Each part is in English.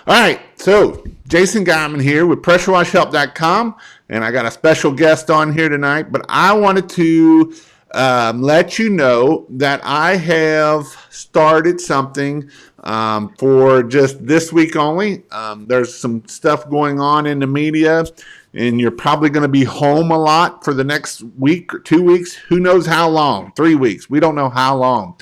All right, so Jason Guyman here with PressureWashHelp.com, and I got a special guest on here tonight. But I wanted to let you know that I have started something for just this week only. There's some stuff going on in the media, and you're probably going to be home a lot for the next week or 2 weeks. Who knows how long? 3 weeks. We don't know how long.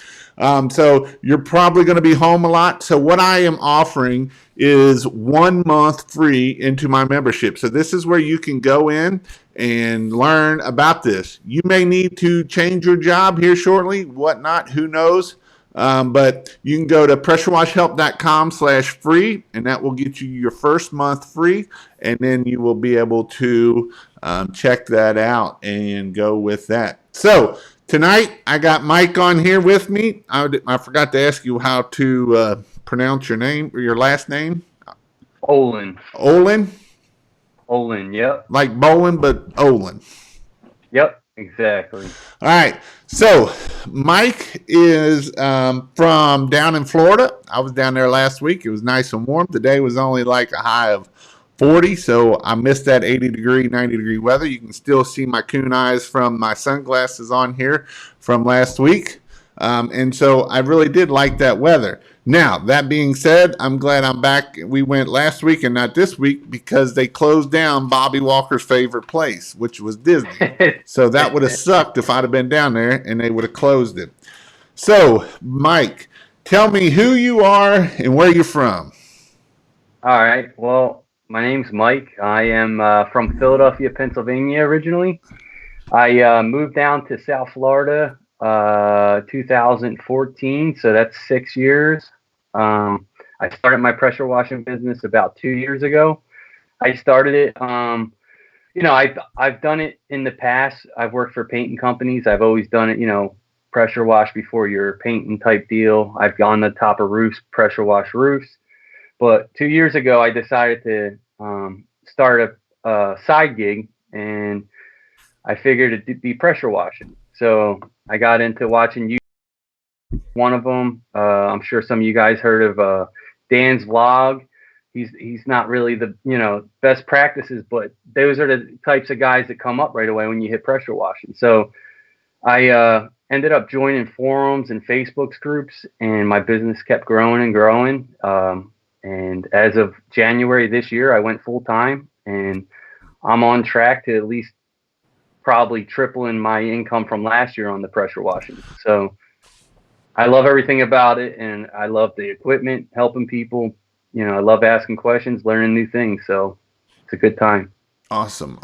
So you're probably going to be home a lot. So what I am offering is 1 month free into my membership. So this is where you can go in and learn about this. You may need to change your job here shortly, whatnot, who knows? But you can go to pressurewashhelp.com/free, and that will get you your first month free. And then you will be able to check that out and go with that. So tonight, I got Mike on here with me. I forgot to ask you how to pronounce your name or your last name. Olen. Olen? Olen, yep. Like bowling, but Olen. Yep, exactly. All right. So Mike is from down in Florida. I was down there last week. It was nice and warm. Today was only like a high of 40, so I missed that 80-degree, 90-degree weather. You can still see my coon eyes from my sunglasses on here from last week. And so I really did like that weather. Now, that being said, I'm glad I'm back. We went last week and not this week because they closed down Bobby Walker's favorite place, which was Disney. So that would have sucked if I'd have been down there and they would have closed it. So, Mike, tell me who you are and where you're from. All right. Well, my name's Mike. I am from Philadelphia, Pennsylvania originally. I moved down to South Florida 2014, so that's 6 years. I started my pressure washing business about 2 years ago. I started it, I've done it in the past. I've worked for painting companies. I've always done it, pressure wash before your painting type deal. I've gone to top of roofs, pressure wash roofs. But 2 years ago, I decided to start a side gig, and I figured it'd be pressure washing. So I got into watching you. One of them, I'm sure some of you guys heard of Dan's vlog. He's not really the best practices, but those are the types of guys that come up right away when you hit pressure washing. So I ended up joining forums and Facebook's groups, and my business kept growing and growing. And as of January this year, I went full time, and I'm on track to at least probably tripling my income from last year on the pressure washing. So I love everything about it, and I love the equipment, helping people. I love asking questions, learning new things. So it's a good time. Awesome.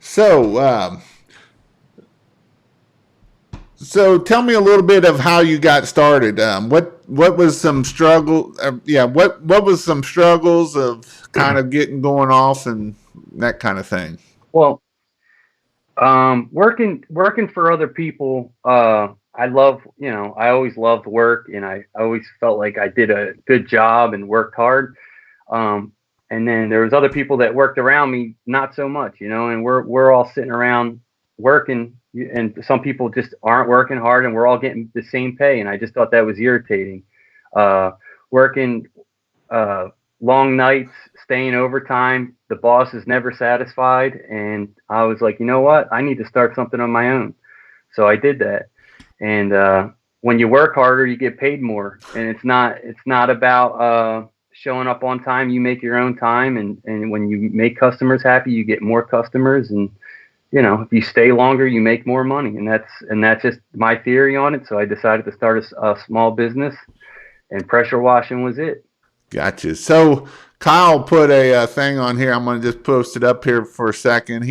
So, so tell me a little bit of how you got started. What was some struggle? What was some struggles of kind of getting going off and that kind of thing? Well, working for other people, I love, I always loved work, and I always felt like I did a good job and worked hard. And then there was other people that worked around me, not so much, and we're all sitting around working, and some people just aren't working hard, and we're all getting the same pay. And I just thought that was irritating. Working long nights, staying overtime, the boss is never satisfied. And I was like, you know what? I need to start something on my own. So I did that. And when you work harder, you get paid more. And it's not about showing up on time. You make your own time, and when you make customers happy, you get more customers. And if you stay longer, you make more money. And that's just my theory on it. So I decided to start a small business, and pressure washing was it. Gotcha. So Kyle put a thing on here. I'm going to just post it up here for a second.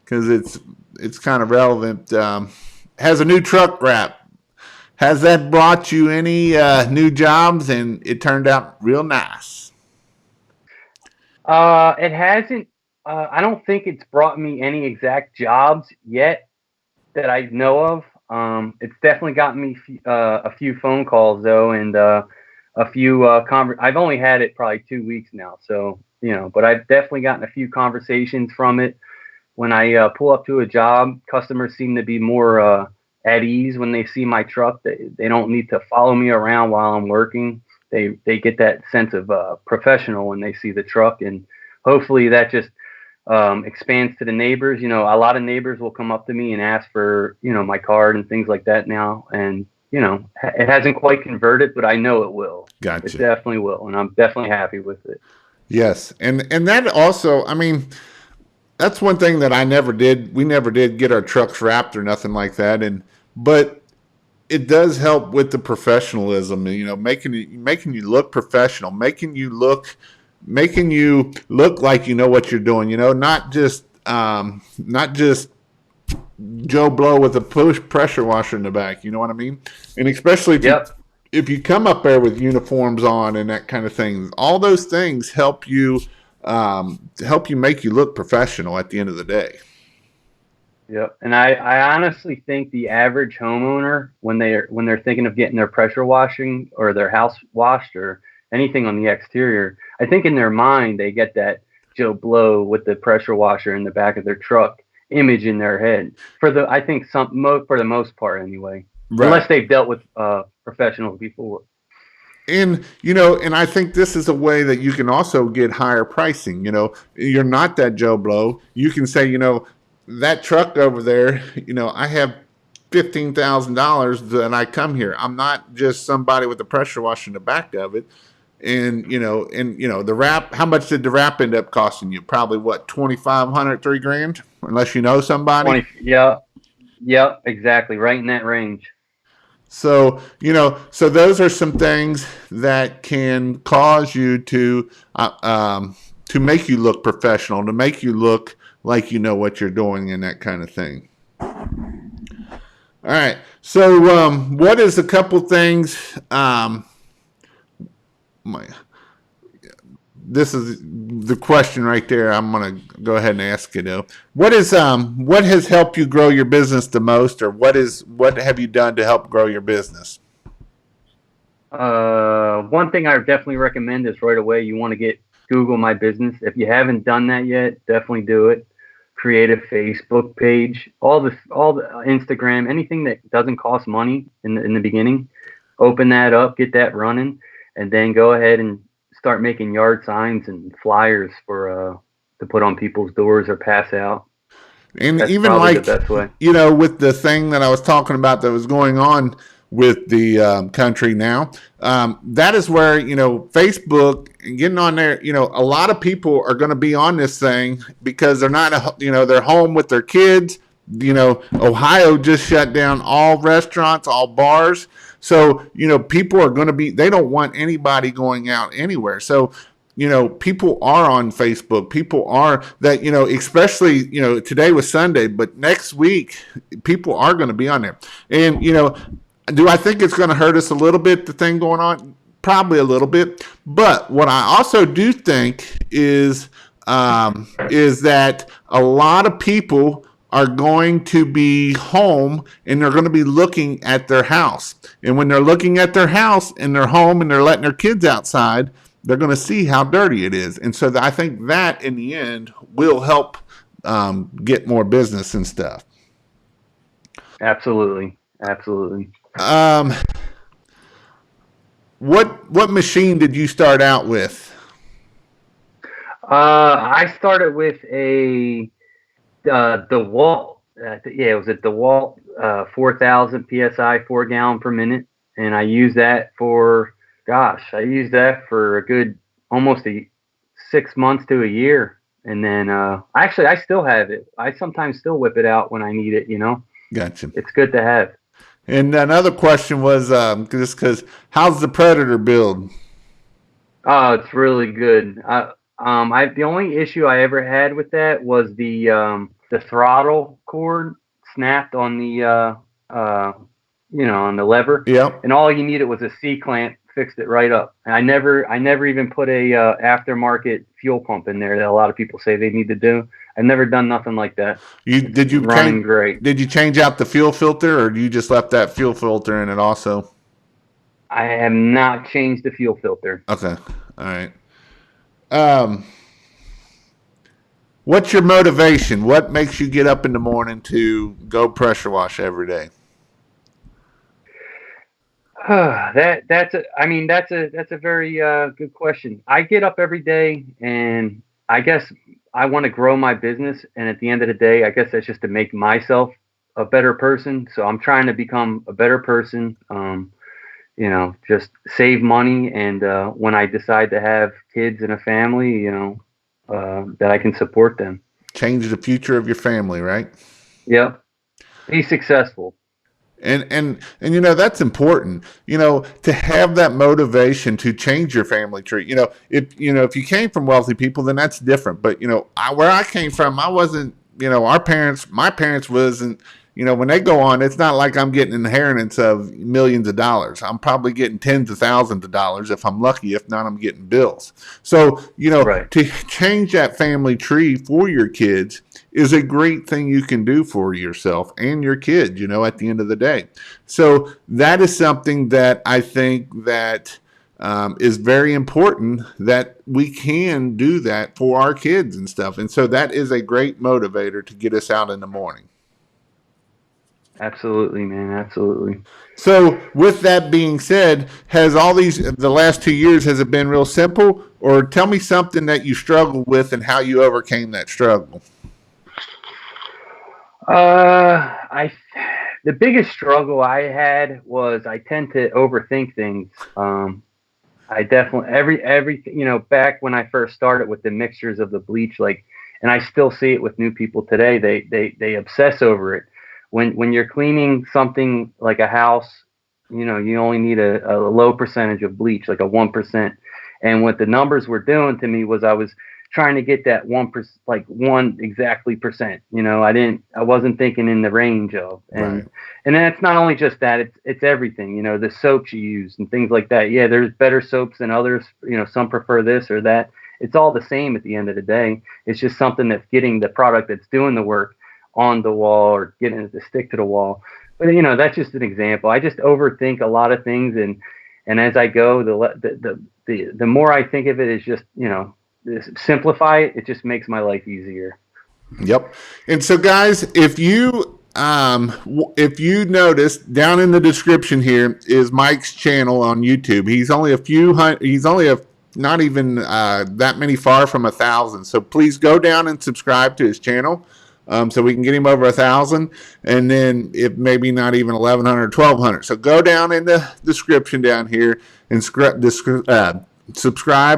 Because it's kind of relevant. Has a new truck wrap. Has that brought you any new jobs? And it turned out real nice. It hasn't. I don't think it's brought me any exact jobs yet that I know of. It's definitely gotten me a few phone calls though, and a few I've only had it probably 2 weeks now, so but I've definitely gotten a few conversations from it. When I pull up to a job, customers seem to be more at ease when they see my truck. They don't need to follow me around while I'm working. they get that sense of professional when they see the truck, and hopefully that just expands to the neighbors. You know, a lot of neighbors will come up to me and ask for, you know, my card and things like that now. And, you know, it hasn't quite converted, but I know it will. Gotcha. It definitely will. And I'm definitely happy with it. Yes. And that also, I mean, that's one thing that I never did. We never did get our trucks wrapped or nothing like that. But it does help with the professionalism, you know, making you look professional, making you look like you know what you're doing, you know, not just Joe Blow with a push pressure washer in the back, you know what I mean? And especially if you come up there with uniforms on and that kind of thing, all those things help you make you look professional at the end of the day. Yep. And I honestly think the average homeowner, when they're thinking of getting their pressure washing or their house washed or anything on the exterior, I think in their mind they get that Joe Blow with the pressure washer in the back of their truck image in their head. For the most part anyway. Right. Unless they've dealt with professionals before. And, you know, and I think this is a way that you can also get higher pricing. You know, you're not that Joe Blow. You can say, you know, that truck over there, you know, I have $15,000 that I come here. I'm not just somebody with a pressure washer in the back of it. And you know, the wrap, how much did the wrap end up costing you? Probably what, $2,500, $3,000, unless you know somebody. Yeah, exactly. Right in that range. So, you know, so those are some things that can cause you to make you look professional, to make you look like you know what you're doing and that kind of thing. All right. So, what is a couple things? This is the question right there. I'm going to go ahead and ask you though. What has helped you grow your business the most, or what have you done to help grow your business? One thing I definitely recommend is right away you want to Google my business. If you haven't done that yet, definitely do it. Create a Facebook page, all the Instagram, anything that doesn't cost money in the beginning. Open that up, get that running, and then go ahead and start making yard signs and flyers for to put on people's doors or pass out. And that's even like, you know, with the thing that I was talking about that was going on with the country now, that is where, you know, Facebook and getting on there, you know, a lot of people are going to be on this thing because they're not, you know, they're home with their kids. You know, Ohio just shut down all restaurants, all bars. So, you know, people are going to they don't want anybody going out anywhere. So, you know, people are on Facebook. People are that, you know, especially, you know, today was Sunday, but next week, people are going to be on there. And, you know, do I think it's going to hurt us a little bit, the thing going on? Probably a little bit. But what I also do think is that a lot of people are going to be home and they're going to be looking at their house. And when they're looking at their house and they're home and they're letting their kids outside, they're going to see how dirty it is. And so I think that in the end will help get more business and stuff. Absolutely. Absolutely. What machine did you start out with? I started with a Dwall. It was a Dwall 4,000 psi, 4 gallon per minute, and I used that for a good almost 6 months to a year. And then I still have it. I sometimes still whip it out when I need it. You know. Gotcha. It's good to have. And another question was just because how's the Predator build? Oh, it's really good. The only issue I ever had with that was the throttle cord snapped on the on the lever. Yep. And all you needed was a C clamp, fixed it right up. And I never even put a aftermarket fuel pump in there that a lot of people say they need to do. I've never done nothing like that. Did you change out the fuel filter, or you just left that fuel filter in it also? I have not changed the fuel filter. Okay. All right. What's your motivation? What makes you get up in the morning to go pressure wash every day? That's a very good question. I get up every day, and I guess I want to grow my business, and at the end of the day, I guess that's just to make myself a better person. So I'm trying to become a better person. Just save money, and when I decide to have kids and a family, that I can support them. Change the future of your family, right? Yep. Be successful. And that's important, to have that motivation to change your family tree. If you came from wealthy people, then that's different. But where I came from, I wasn't, my parents wasn't, when they go on, it's not like I'm getting inheritance of millions of dollars. I'm probably getting tens of thousands of dollars if I'm lucky. If not, I'm getting bills. So, Right. to change that family tree for your kids is a great thing you can do for yourself and your kids, at the end of the day. So that is something that I think that is very important, that we can do that for our kids and stuff. And so that is a great motivator to get us out in the morning. Absolutely, man. Absolutely. So with that being said, has the last 2 years, has it been real simple? Or tell me something that you struggled with and how you overcame that struggle. I The biggest struggle I had was I tend to overthink things. I definitely everything, back when I first started with the mixtures of the bleach, and I still see it with new people today. They obsess over it. When you're cleaning something like a house, you only need a low percentage of bleach, like a 1%. And what the numbers were doing to me was I was trying to get that 1%, like one exactly percent. I wasn't thinking in the range of, Right. and then it's not only just that, it's everything, the soaps you use and things like that. Yeah, there's better soaps than others. Some prefer this or that. It's all the same at the end of the day. It's just something that's getting the product that's doing the work on the wall or getting it to stick to the wall. But that's just an example. I just overthink a lot of things, and as I go, the more I think of it is just simplify it. It just makes my life easier. Yep. And so, guys, if you notice, down in the description here is Mike's channel on YouTube. He's only a few hundred. He's only not even that many far from 1,000. So please go down and subscribe to his channel. So we can get him over 1,000, and then if maybe not even 1,100, 1,200. So go down in the description down here and subscribe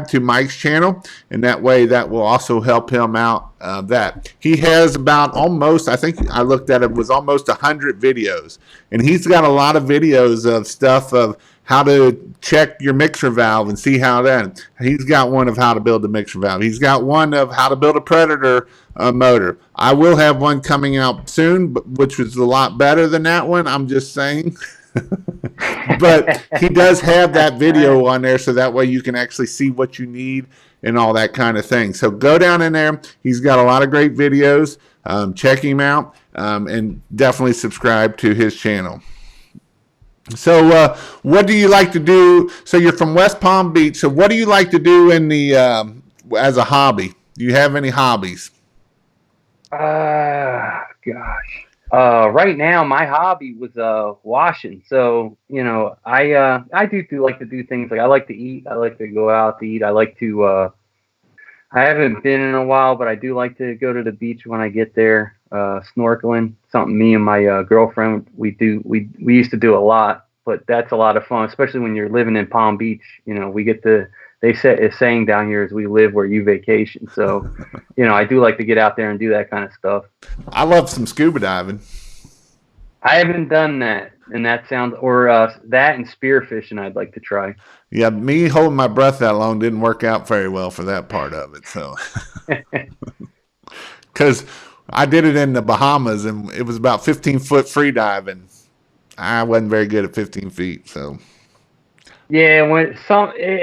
to Mike's channel, and that way that will also help him out. That he has about almost, I think I looked at it, was almost 100 videos, and he's got a lot of videos of stuff of how to check your mixer valve and see how that. He's got one of how to build a mixer valve. He's got one of how to build a Predator motor. I will have one coming out soon, which was a lot better than that one. I'm just saying. But he does have that video on there, so that way you can actually see what you need and all that kind of thing. So go down in there. He's got a lot of great videos. Check him out, and definitely subscribe to his channel. So what do you like to do? So you're from West Palm Beach. So what do you like to do in the as a hobby? Do you have any hobbies? Gosh. Right now my hobby was washing. So, I do like to do things like I like to eat. I like to go out to eat. I like to I haven't been in a while, but I do like to go to the beach when I get there. Snorkeling, something me and my girlfriend we used to do a lot, but that's a lot of fun, especially when you're living in Palm Beach. We get to they say a saying down here is we live where you vacation. So, I do like to get out there and do that kind of stuff. I love some scuba diving. I haven't done that, and that sounds or that and spearfishing. I'd like to try. Yeah, me holding my breath that long didn't work out very well for that part of it. So, because I did it in the Bahamas and it was about 15-foot free diving. I wasn't very good at 15 feet. So, Yeah,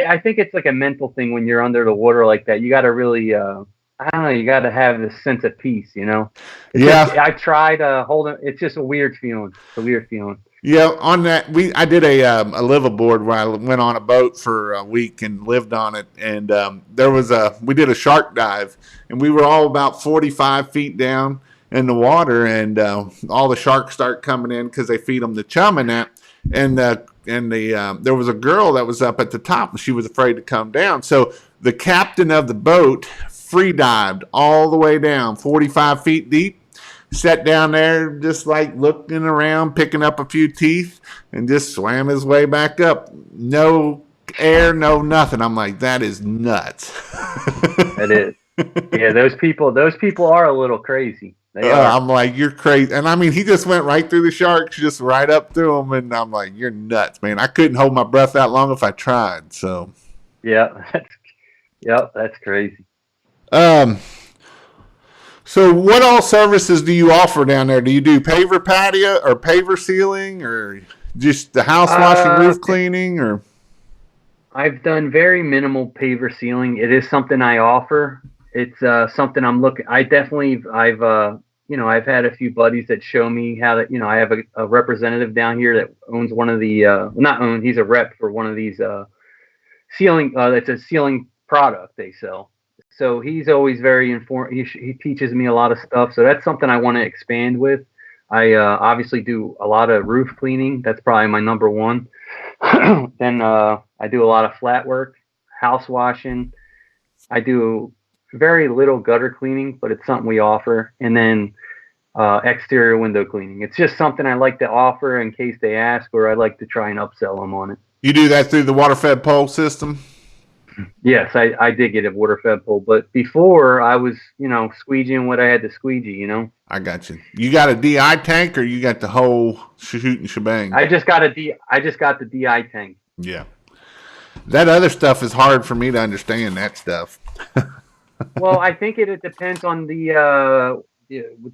I think it's like a mental thing when you're under the water like that. You got to really, I don't know, you got to have this sense of peace. yeah. I tried holding. It's just a weird feeling. It's a weird feeling. Yeah, on that I did a liveaboard where I went on a boat for a week and lived on it, and we did a shark dive, and we were all about 45 feet down in the water, and all the sharks start coming in because they feed them the chum and that, and there was a girl that was up at the top, and she was afraid to come down. So the captain of the boat free dived all the way down, 45 feet deep. Sat down there, just like looking around, picking up a few teeth, and just swam his way back up. No air, no nothing. I'm like, that is nuts. That is. Yeah, those people are a little crazy. They are. I'm like, you're crazy. And I mean, he just went right through the sharks, just right up through them. And I'm like, you're nuts, man. I couldn't hold my breath that long if I tried. So, Yeah, that's crazy. um, so what all services do you offer down there? Do you do paver patio or paver sealing or just the house washing, roof cleaning, or? I've done very minimal paver sealing. It is something I offer. It's something I'm looking. I've had a few buddies that show me how to. I have a representative down here that owns one of the not owned. He's a rep for one of these sealing. It's a sealing product they sell. So he's always very informed. He teaches me a lot of stuff. So that's something I want to expand with. I obviously do a lot of roof cleaning. That's probably my number one. Then I do a lot of flat work, house washing. I do very little gutter cleaning, but it's something we offer. And then exterior window cleaning. It's just something I like to offer in case they ask, or I like to try and upsell them on it. You do that through the water-fed pole system? Yes, I did get a water-fed pole, but before I was, squeegeeing what I had to squeegee, I got you. You got a DI tank, or you got the whole shooting shebang? I just got the DI tank. Yeah. That other stuff is hard for me to understand, that stuff. Well, I think it depends on the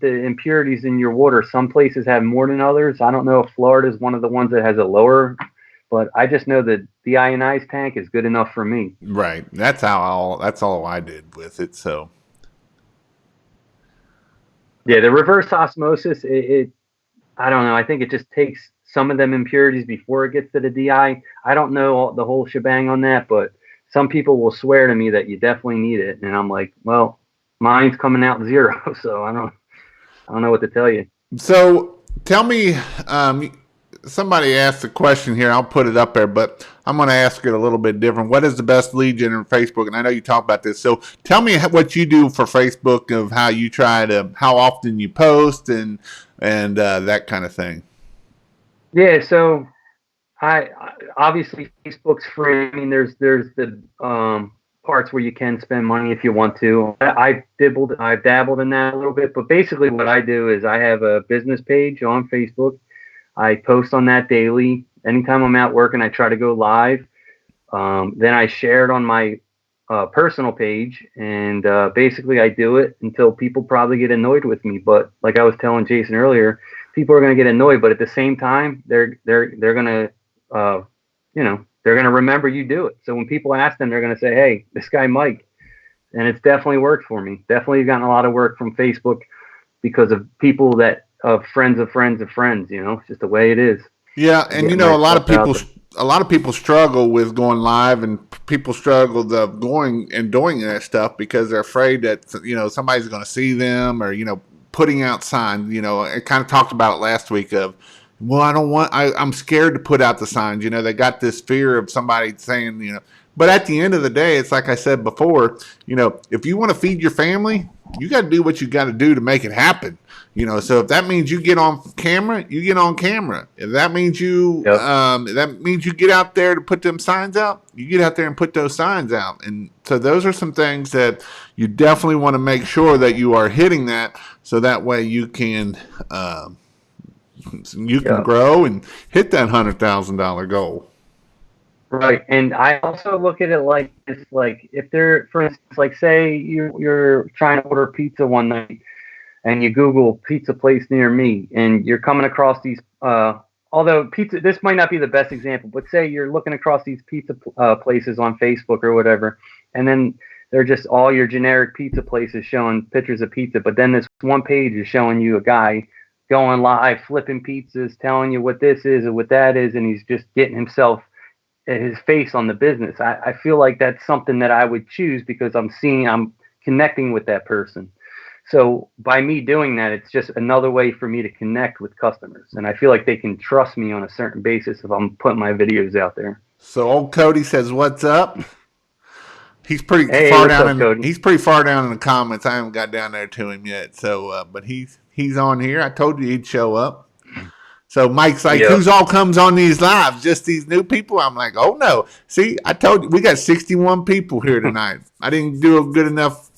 impurities in your water. Some places have more than others. I don't know if Florida is one of the ones that has a lower, but I just know that the ionized tank is good enough for me. Right. That's all I did with it. So. Yeah, the reverse osmosis, I don't know. I think it just takes some of them impurities before it gets to the DI. I don't know the whole shebang on that, but some people will swear to me that you definitely need it, and I'm like, well, mine's coming out 0, so I don't know what to tell you. So tell me, somebody asked a question here. I'll put it up there, but I'm going to ask it a little bit different. What is the best lead gen in Facebook? And I know you talk about this. So tell me what you do for Facebook, of how you how often you post and that kind of thing. Yeah. So I obviously Facebook's free. I mean, there's the parts where you can spend money if you want to. I've dabbled in that a little bit, but basically what I do is I have a business page on Facebook. I post on that daily. Anytime I'm out working, I try to go live. Then I share it on my personal page, and basically I do it until people probably get annoyed with me. But like I was telling Jason earlier, people are going to get annoyed, but at the same time, they're going to, they're going to remember you do it. So when people ask them, they're going to say, hey, this guy Mike, and it's definitely worked for me. Definitely gotten a lot of work from Facebook because of people that friends of friends of friends. It's just the way it is. Yeah, and a lot of people struggle with going live, and people struggle going and doing that stuff because they're afraid that somebody's going to see them, or putting out signs. I kind of talked about it last week of, well, I'm scared to put out the signs. They got this fear of somebody saying, but at the end of the day, it's like I said before, if you want to feed your family, you got to do what you got to do to make it happen. So if that means you get on camera, you get on camera. If that means you get out there to put them signs out, you get out there and put those signs out. And so those are some things that you definitely want to make sure that you are hitting that, so that way you can grow and hit that $100,000 goal. Right. And I also look at it like this, like if they're, for instance, like say you're trying to order pizza one night and you Google pizza place near me, and you're coming across these, although pizza, this might not be the best example, but say you're looking across these pizza places on Facebook or whatever, and then they're just all your generic pizza places showing pictures of pizza. But then this one page is showing you a guy going live, flipping pizzas, telling you what this is and what that is. And he's just getting his face on the business. I feel like that's something that I would choose because I'm connecting with that person. So by me doing that, it's just another way for me to connect with customers. And I feel like they can trust me on a certain basis if I'm putting my videos out there. So old Cody says, "What's up?" He's pretty Hey, far what's down up, in Cody? he's pretty far down in the comments. I haven't got down there to him yet. So, but he's on here. I told you he'd show up. So Mike's like, Yep. "Who's all comes on these lives? Just these new people?" I'm like, "Oh no! See, I told you we got 61 people here tonight. I didn't do a good enough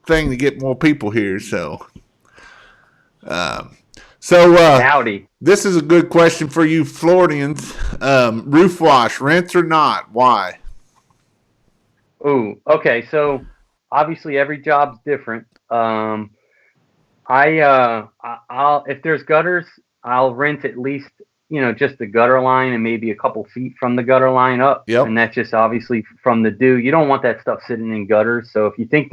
thing to get more people here." So, Howdy. this is a good question for you Floridians. Roof wash, rinse or not? Why? Ooh, okay. So obviously every job's different. I'll if there's gutters, I'll rinse at least, just the gutter line and maybe a couple feet from the gutter line up. Yep. And that's just obviously from the dew. You don't want that stuff sitting in gutters. So if you think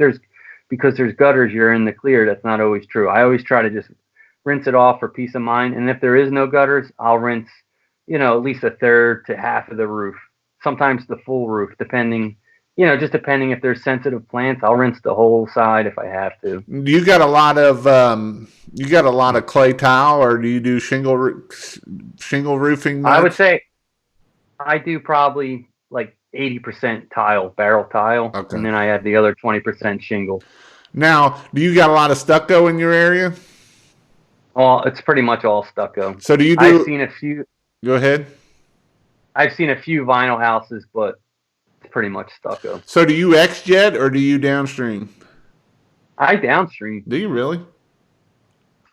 because there's gutters, you're in the clear, that's not always true. I always try to just rinse it off for peace of mind. And if there is no gutters, I'll rinse, at least a third to half of the roof, sometimes the full roof, depending. Just depending if there's sensitive plants, I'll rinse the whole side if I have to. You got a lot of clay tile, or do you do shingle roofing? Much? I would say I do probably like 80% tile, barrel tile, Okay. and then I have the other 20% shingle. Now, do you got a lot of stucco in your area? Well, it's pretty much all stucco. So do you do? I've seen a few. Go ahead. I've seen a few vinyl houses, but it's pretty much stucco. So do you XJet or do you downstream? I downstream. Do you really?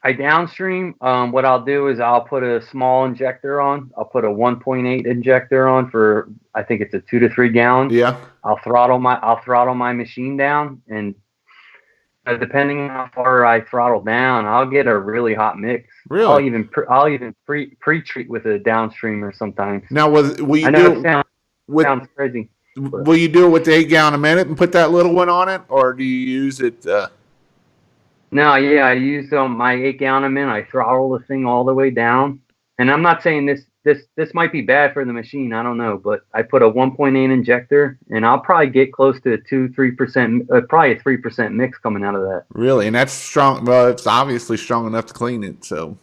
I downstream. What I'll do is I'll put a small injector on. I'll put a 1.8 injector on for, I think it's a 2 to 3 gallons. Yeah. I'll throttle my machine down, and depending on how far I throttle down, I'll get a really hot mix. Really? I'll even pre-treat with a downstreamer sometimes. Now, will you I know do it sounds crazy. Will you do it with the 8 gallon a minute and put that little one on it, or do you use it? No, yeah, I use my 8 gallon a minute. I throttle the thing all the way down, and I'm not saying this might be bad for the machine. I don't know, but I put a 1.8 injector, and I'll probably get close to 2-3%, probably a 3% mix coming out of that. Really, and that's strong. Well, it's obviously strong enough to clean it. So.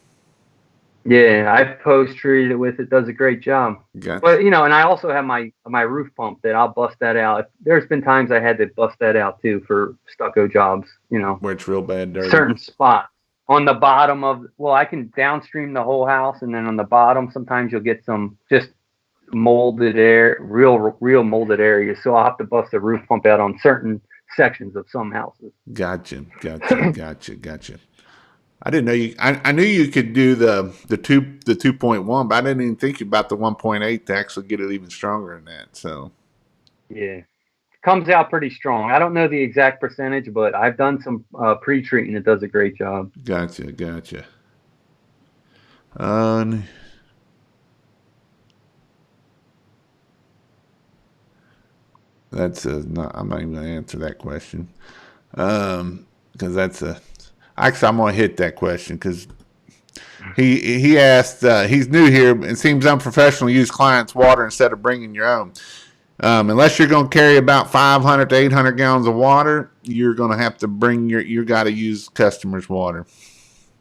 Yeah, I've post-treated it with it. Does a great job. Gotcha. But, and I also have my roof pump that I'll bust that out. There's been times I had to bust that out, too, for stucco jobs, Where it's real bad dirty. certain spots. On the bottom I can downstream the whole house, and then on the bottom, sometimes you'll get some just molded air, real molded areas. So I'll have to bust the roof pump out on certain sections of some houses. Gotcha. I didn't know you. I knew you could do the 2.1, but I didn't even think about the 1.8 to actually get it even stronger than that. So yeah, comes out pretty strong. I don't know the exact percentage, but I've done some pre-treating. It does a great job. Gotcha. That's not. I'm not even going to answer that question because that's a. Actually, I'm going to hit that question because he asked. He's new here. It seems unprofessional to use clients' water instead of bringing your own. Unless you're going to carry about 500 to 800 gallons of water, you're going to have to bring you got to use customers' water.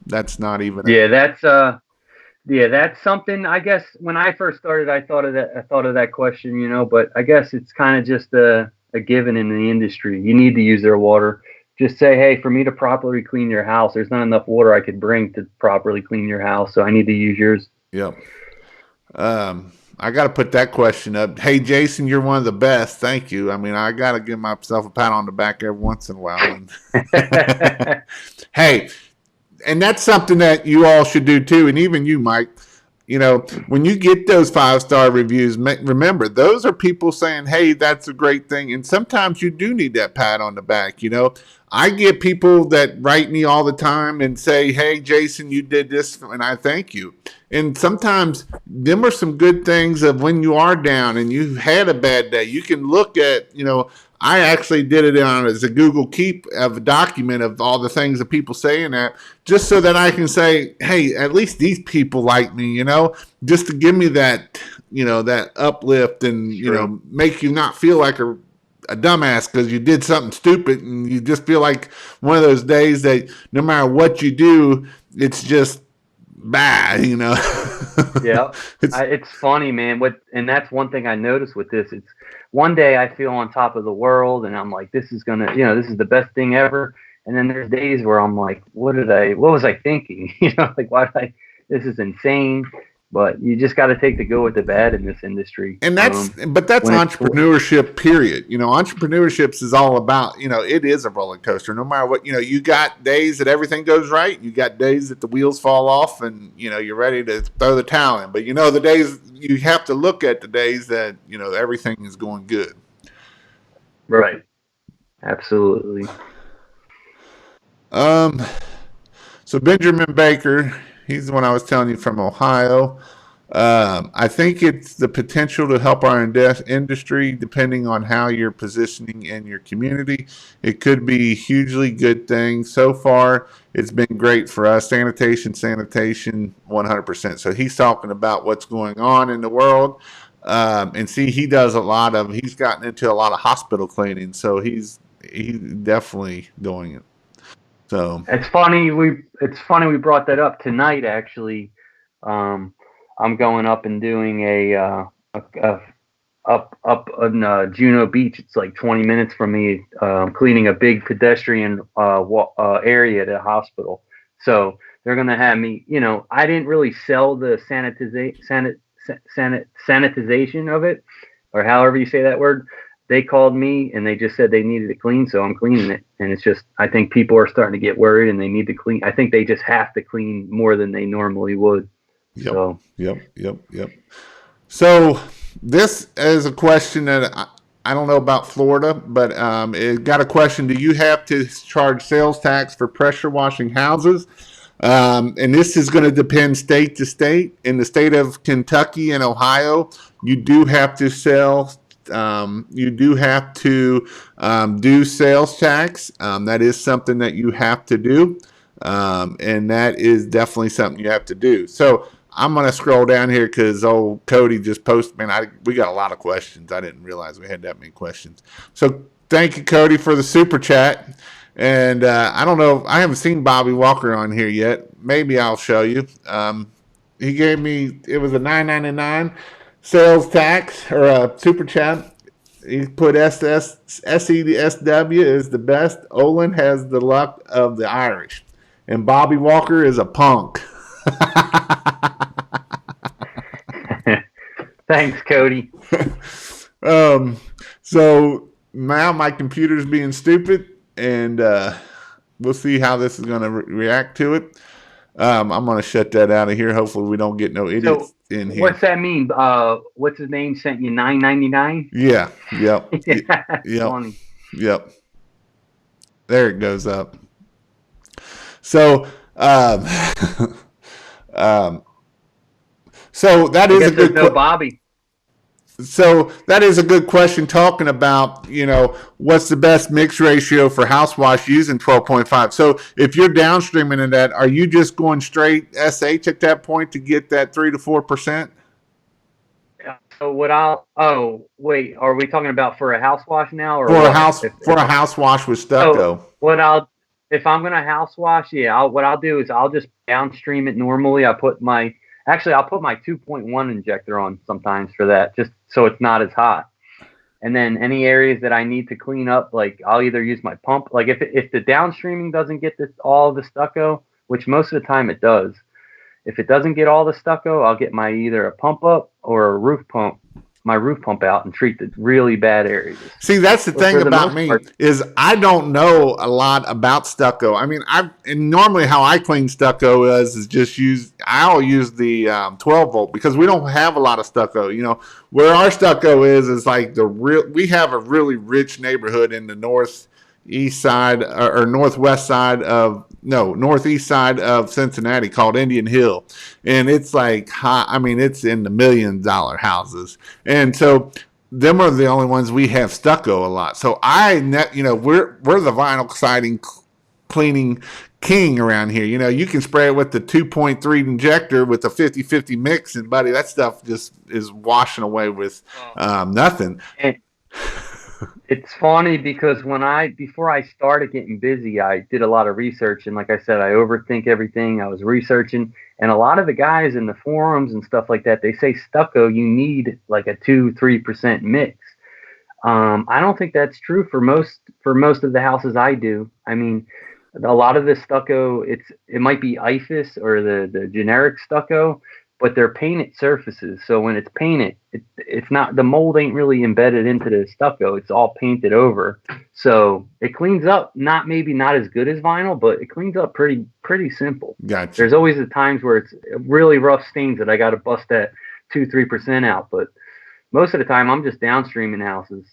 That's not even. That's something. I guess when I first started, I thought of that question, but I guess it's kind of just a given in the industry. You need to use their water. Just say, hey, for me to properly clean your house, there's not enough water I could bring to properly clean your house, so I need to use yours. Yep. I got to put that question up. Hey, Jason, you're one of the best. Thank you. I mean, I got to give myself a pat on the back every once in a while. Hey, and that's something that you all should do too, and even you, Mike. When you get those 5-star reviews, remember, those are people saying, hey, that's a great thing. And sometimes you do need that pat on the back. I get people that write me all the time and say, hey, Jason, you did this, and I thank you. And sometimes them are some good things of when you are down and you've had a bad day. You can look at, I actually did it on as a Google Keep of a document of all the things that people say in that, just so that I can say, hey, at least these people like me, just to give me that, that uplift and, Sure. Make you not feel like a dumbass because you did something stupid, and you just feel like one of those days that no matter what you do, it's just bad, you know. Yeah, it's funny, man. And that's one thing I noticed with this. It's one day I feel on top of the world, and I'm like, this is gonna, this is the best thing ever. And then there's days where I'm like, what was I thinking? Like, why did this is insane. But you just got to take the good with the bad in this industry. And that's entrepreneurship, period. Entrepreneurship is all about, it is a roller coaster. No matter what, you got days that everything goes right. You got days that the wheels fall off and, you're ready to throw the towel in. But, the days you have to look at the days that, everything is going good. Right. Absolutely. So Benjamin Baker, he's the one I was telling you from Ohio. I think it's the potential to help our industry depending on how you're positioning in your community. It could be a hugely good thing. So far, it's been great for us. Sanitation, 100%. So he's talking about what's going on in the world. And see, he's gotten into a lot of hospital cleaning. So he's definitely doing it. So it's funny we brought that up tonight. Actually, I'm going up and doing up on Juneau Beach. It's like 20 minutes from me, cleaning a big pedestrian area at a hospital. So they're gonna have me. I didn't really sell the sanitization of it, or however you say that word. They called me and they just said they needed it clean, so I'm cleaning it. And it's just, I think people are starting to get worried and they need to clean. I think they just have to clean more than they normally would. Yep. So this is a question that I don't know about Florida, but it got a question. Do you have to charge sales tax for pressure washing houses? And this is going to depend state to state. In the state of Kentucky and Ohio, you do have to do sales tax. That is something that you have to do. And that is definitely something you have to do. So I'm going to scroll down here because old Cody just posted, we got a lot of questions. I didn't realize we had that many questions. So thank you, Cody, for the super chat. And I don't know, I haven't seen Bobby Walker on here yet. Maybe I'll show you. He gave me, it was a $9.99 sales tax or a super chat. He put SESW is the best. Olen has the luck of the Irish. And Bobby Walker is a punk. Thanks, Cody. So now my computer's being stupid, and we'll see how this is going to react to it. I'm going to shut that out of here. Hopefully we don't get no idiots in here. What's that mean? What's his name sent you $9.99? Yeah. Yep. Yep. Funny. Yep. There it goes up. So, so that is a good question. Bobby. So that is a good question, talking about, what's the best mix ratio for house wash using 12.5. So if you're downstreaming in that, are you just going straight SH at that point to get that 3 to 4%? So are we talking about for a house wash now, or for a house wash with stucco? If I'm going to house wash, what I'll do is I'll just downstream it normally. I'll put my 2.1 injector on sometimes for that, just so it's not as hot. And then any areas that I need to clean up, like I'll either use my pump. Like if the downstreaming doesn't get all the stucco, which most of the time it does, if it doesn't get all the stucco, I'll get either a pump up or my roof pump out and treat the really bad areas. See, that's the thing about me is I don't know a lot about stucco. And normally how I clean stucco is just I'll use the 12 volt because we don't have a lot of stucco. Where our stucco is like we have a really rich neighborhood in the northeast side of Cincinnati called Indian Hill. And it's like it's in the $1 million houses. And so them are the only ones we have stucco a lot. So we're the vinyl siding cleaning king around here. You can spray it with the 2.3 injector with the 50-50 mix, and buddy, that stuff just is washing away with nothing. It's funny because before I started getting busy, I did a lot of research, and like I said, I overthink everything. I was researching, and a lot of the guys in the forums and stuff like that, they say stucco, you need like a 2-3% mix. I don't think that's true for most of the houses I do. I mean, a lot of the stucco, it might be IFAS or the generic stucco, but they're painted surfaces. So when it's painted, it's not, the mold ain't really embedded into the stucco. It's all painted over. So it cleans up, maybe not as good as vinyl, but it cleans up pretty simple. Gotcha. There's always the times where it's really rough stains that I got to bust that 2-3% out, but most of the time I'm just downstreaming houses.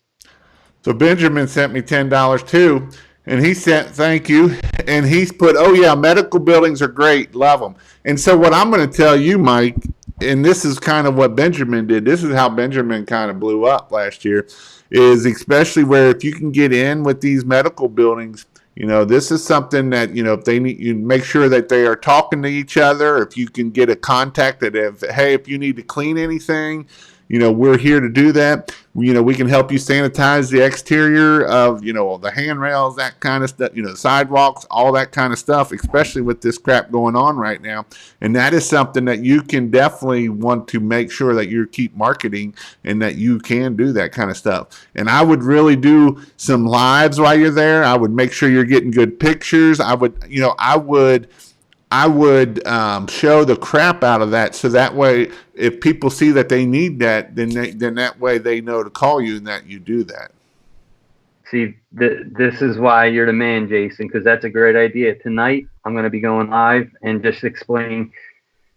So Benjamin sent me $10 too, and he sent thank you, and he's put, oh yeah, medical buildings are great, love them. And so what I'm going to tell you, Mike, and this is kind of what Benjamin did. This is how Benjamin kind of blew up last year, is especially where if you can get in with these medical buildings. This is something that, if they need, you make sure that they are talking to each other. If you can get a contact that, if you need to clean anything, we're here to do that. We can help you sanitize the exterior of, the handrails, that kind of stuff, the sidewalks, all that kind of stuff, especially with this crap going on right now. And that is something that you can definitely want to make sure that you keep marketing and that you can do that kind of stuff. And I would really do some lives while you're there. I would make sure you're getting good pictures. I would show the crap out of that, so that way, if people see that they need that, then that way they know to call you and that you do that. See, this is why you're the man, Jason, because that's a great idea. Tonight, I'm going to be going live and just explain,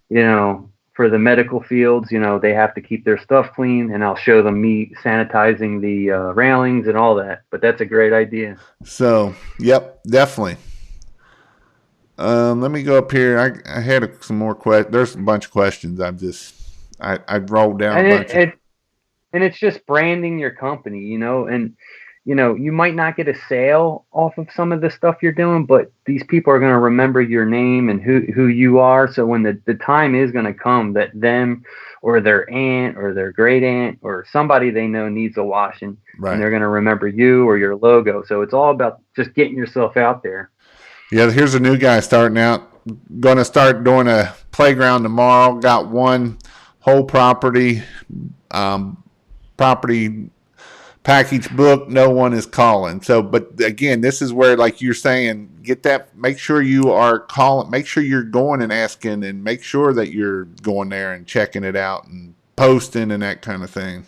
for the medical fields, they have to keep their stuff clean, and I'll show them me sanitizing the railings and all that. But that's a great idea. So, yep, definitely. Let me go up here. I had some more questions. There's a bunch of questions. I rolled down And a bunch of. it's just branding your company, and you might not get a sale off of some of the stuff you're doing, but these people are going to remember your name and who you are. So when the time is going to come that them or their aunt or their great aunt or somebody they know needs a washing, and Right. they're going to remember you or your logo. So it's all about just getting yourself out there. Yeah, here's a new guy starting out. Going to start doing a playground tomorrow. Got one whole property package book. No one is calling. So, but again, this is where, like you're saying, get that. Make sure you are calling. Make sure you're going and asking, and make sure that you're going there and checking it out and posting and that kind of thing.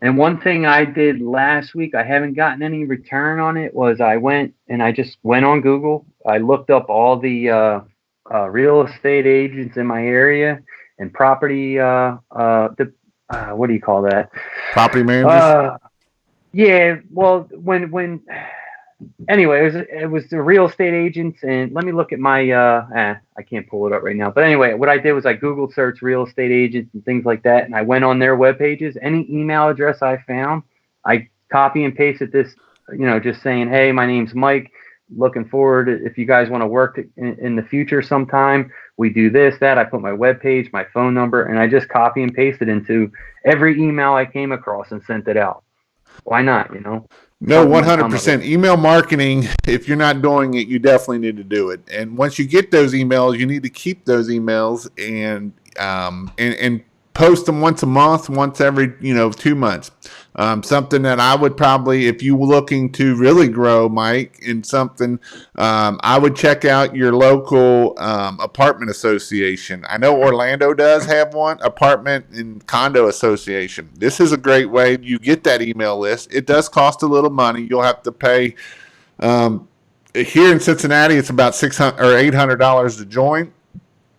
And one thing I did last week, I haven't gotten any return on it, was I just went on Google. I looked up all the real estate agents in my area and property, what do you call that? Property managers. Uh, yeah, well, anyway, it was the real estate agents, and let me look at my I can't pull it up right now. But anyway, what I did was I Googled search real estate agents and things like that, and I went on their web pages. Any email address I found, I copy and pasted this, just saying, hey, my name's Mike. Looking forward, if you guys want to work in the future sometime, we do this, that. I put my web page, my phone number, and I just copy and pasted into every email I came across and sent it out. Why not? No, Something might come of it. 100%. Email marketing, if you're not doing it, you definitely need to do it. And once you get those emails, you need to keep those emails and post them once a month, once every, 2 months. Something that I would probably, if you were looking to really grow, Mike, in something, I would check out your local apartment association. I know Orlando does have one, apartment and condo association. This is a great way. You get that email list. It does cost a little money. You'll have to pay. Here in Cincinnati, it's about $600 or $800 to join.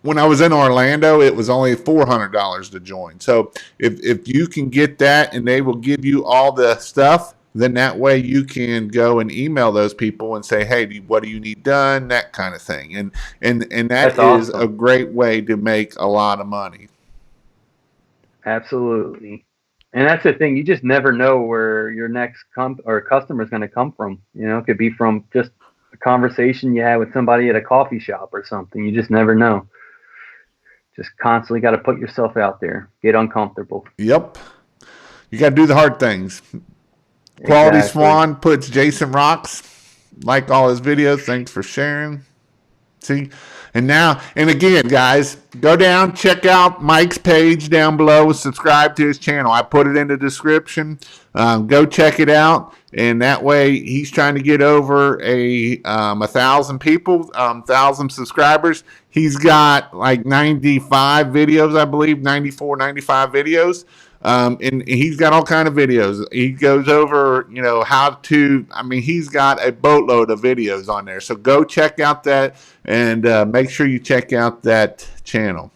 When I was in Orlando, it was only $400 to join. So if you can get that and they will give you all the stuff, then that way you can go and email those people and say, hey, what do you need done? That kind of thing. And that That's is a awesome. great way to make a lot of money. Absolutely. And that's the thing. You just never know where your next customer is going to come from. It could be from just a conversation you had with somebody at a coffee shop or something. You just never know. Just constantly got to put yourself out there, get uncomfortable. Yep. You got to do the hard things. Quality Exactly. Swann puts Jason Rocks. Like all his videos. Thanks for sharing. See, and again, guys, go down, check out Mike's page down below, subscribe to his channel. I put it in the description. Go check it out, and that way he's trying to get over 1,000 people, 1,000 subscribers. He's got like 95 videos, I believe, 94, 95 videos. And he's got all kind of videos. He goes over, how to. I mean, he's got a boatload of videos on there. So go check out that, and make sure you check out that channel.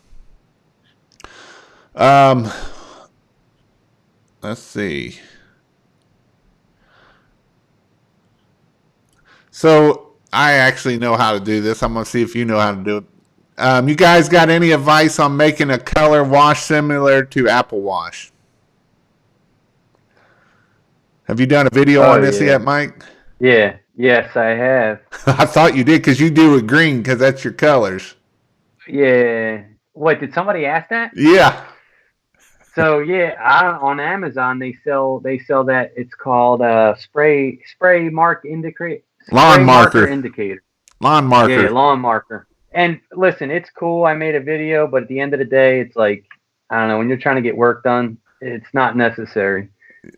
Let's see. So I actually know how to do this. I'm gonna see if you know how to do it. You guys got any advice on making a color wash similar to Apple Wash? Have you done a video Oh on this yeah. yet, Mike? Yeah. Yes, I have. I thought you did because you do it green because that's your colors. Yeah. What, did somebody ask that? Yeah. So yeah, on Amazon they sell that. It's called Lawn spray marker marker. indicator. Lawn Yeah, marker. lawn marker. And listen, it's cool. I made a video, but at the end of the day, it's like, I don't know, when you're trying to get work done, it's not necessary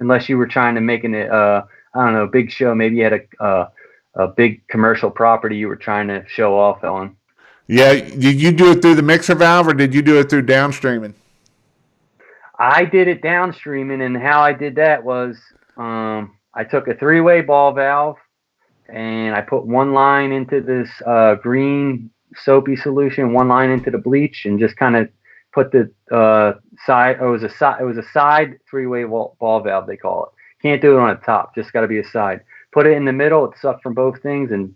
unless you were trying to make I don't know, big show. Maybe you had a big commercial property you were trying to show off on. Yeah. Did you do it through the mixer valve or did you do it through downstreaming? I did it downstreaming, and how I did that was I took a three-way ball valve and I put one line into this green soapy solution, one line into the bleach, and just kind of put the side. It was a side three-way ball valve, they call it. Can't do it on the top, just got to be a side. Put it in the middle. It sucked from both things and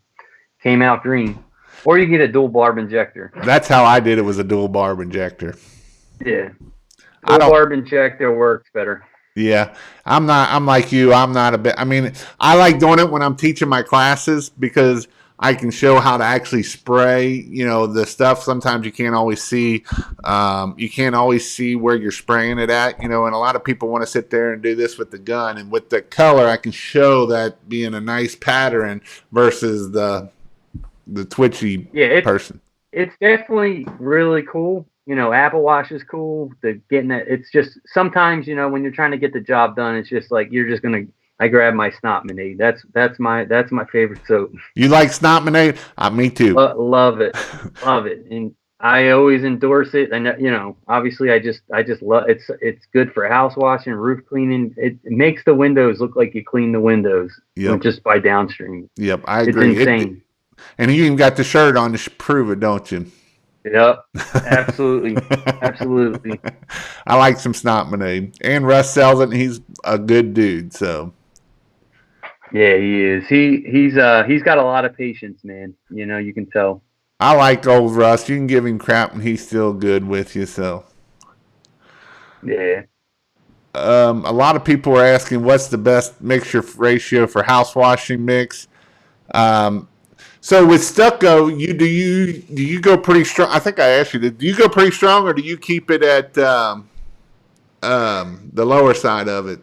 came out green. Or you get a dual barb injector. That's how I did it. Was a dual barb injector. Yeah, I dual don't. barb injector works better. Yeah, I'm not. I'm like you. I'm not a bit. I mean, I like doing it when I'm teaching my classes because I can show how to actually spray. The stuff. Sometimes you can't always see. You can't always see where you're spraying it at. And a lot of people want to sit there and do this with the gun, and with the color, I can show that being a nice pattern versus the twitchy Yeah, person. it's definitely really cool. Apple Watch is cool. The getting that, it's just sometimes, when you're trying to get the job done, it's just like you're just gonna. I grab my snot Minade. That's my favorite soap. You like Snotminade? Me too. Love it, love it, and I always endorse it. And obviously, I just love it's good for house washing, roof cleaning. It makes the windows look like you clean the windows Yep. just by downstream. Yep. I It's agree. insane. And you even got the shirt on to prove it, don't you? Yep, absolutely, absolutely. I like some Snotminade. And Russ sells it, and he's a good dude. So Yeah, he is. He's got a lot of patience, man. You can tell. I like old Russ. You can give him crap, and he's still good with you. So Yeah. a lot of people are asking what's the best mixture ratio for house washing mix. So with stucco, do you go pretty strong? I think I asked you. Do you go pretty strong, or do you keep it at the lower side of it?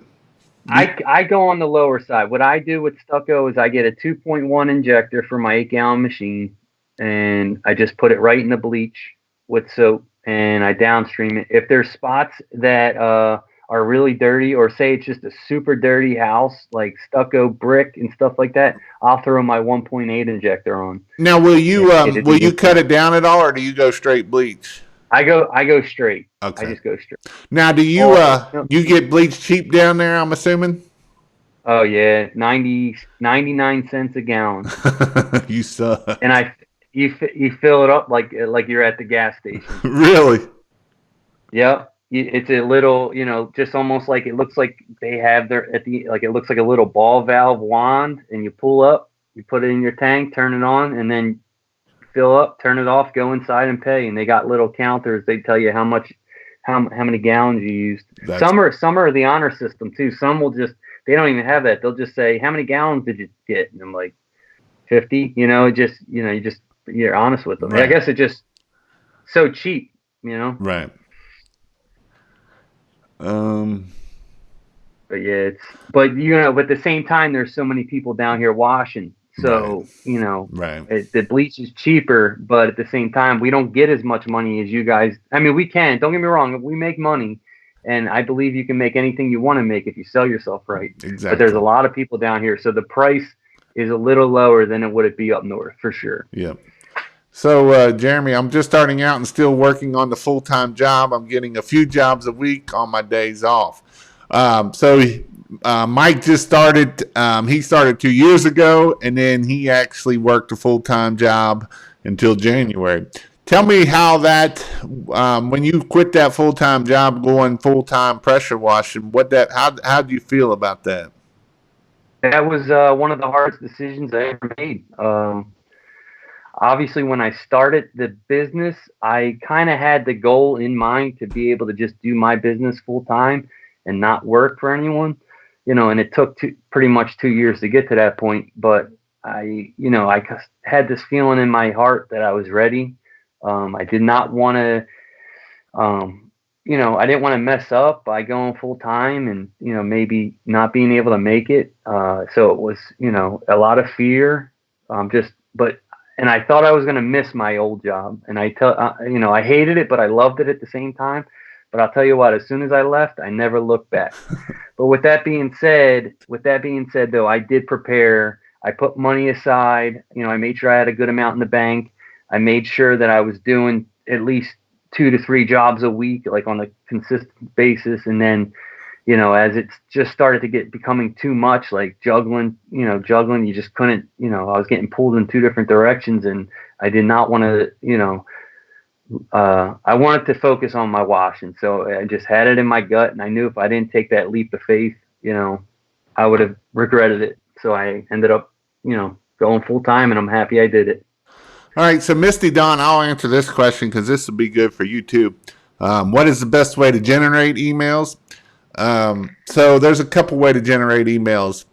I go on the lower side. What I do with stucco is I get a 2.1 injector for my 8-gallon machine, and I just put it right in the bleach with soap, and I downstream it. If there's spots that are really dirty, or say it's just a super dirty house, like stucco brick and stuff like that, I'll throw my 1.8 injector on. Now, will you It will you even cut it down at all, or do you go straight bleach? I go straight. I Okay. just go straight. Now, do you you get bleach cheap down there? I'm assuming. Oh yeah, 99 cents a gallon, You suck. and you fill it up like you're at the gas station. Really? Yep, it's a little, just almost like it looks like they have their at the like it looks like a little ball valve wand, and you pull up, you put it in your tank, turn it on, and then fill up, turn it off, go inside and pay. And they got little counters. They tell you how many gallons you used. That's Some are the honor system too. Some will just, they don't even have that. They'll just say, how many gallons did you get? And I'm like, 50. You're honest with them. right. I guess it just so cheap. Right. But yeah, but at the same time, there's so many people down here washing. Right. So, Right. the bleach is cheaper, but at the same time, we don't get as much money as you guys. I mean, we can, don't get me wrong, we make money, and I believe you can make anything you want to make if you sell yourself right. But there's a Exactly. lot of people down here, so the price is a little lower than it would be up north for sure. Yep. So, Jeremy, I'm just starting out and still working on the full-time job. I'm getting a few jobs a week on my days off. Mike just started. He started 2 years ago, and then he actually worked a full-time job until January. Tell me how that, when you quit that full-time job, going full-time pressure washing, how do you feel about that? That was one of the hardest decisions I ever made. Obviously, when I started the business, I kind of had the goal in mind to be able to just do my business full time and not work for anyone, and it took pretty much 2 years to get to that point. But I had this feeling in my heart that I was ready. I did not want to, I didn't want to mess up by going full time and, maybe not being able to make it. So it was, a lot of fear, and I thought I was going to miss my old job. And I hated it, but I loved it at the same time. But I'll tell you what, as soon as I left, I never looked back. But with that being said, though, I did prepare. I put money aside. I made sure I had a good amount in the bank. I made sure that I was doing at least 2 to 3 jobs a week, like on a consistent basis. And then, as it's just started to becoming too much, like juggling, you just couldn't, I was getting pulled in 2 different directions, and I did not want to, I wanted to focus on my washing. So I just had it in my gut, and I knew if I didn't take that leap of faith, I would have regretted it. So I ended up, going full time, and I'm happy I did it. All right, so Misty Dawn, I'll answer this question because this will be good for you too. What is the best way to generate emails? So there's a couple way to generate emails.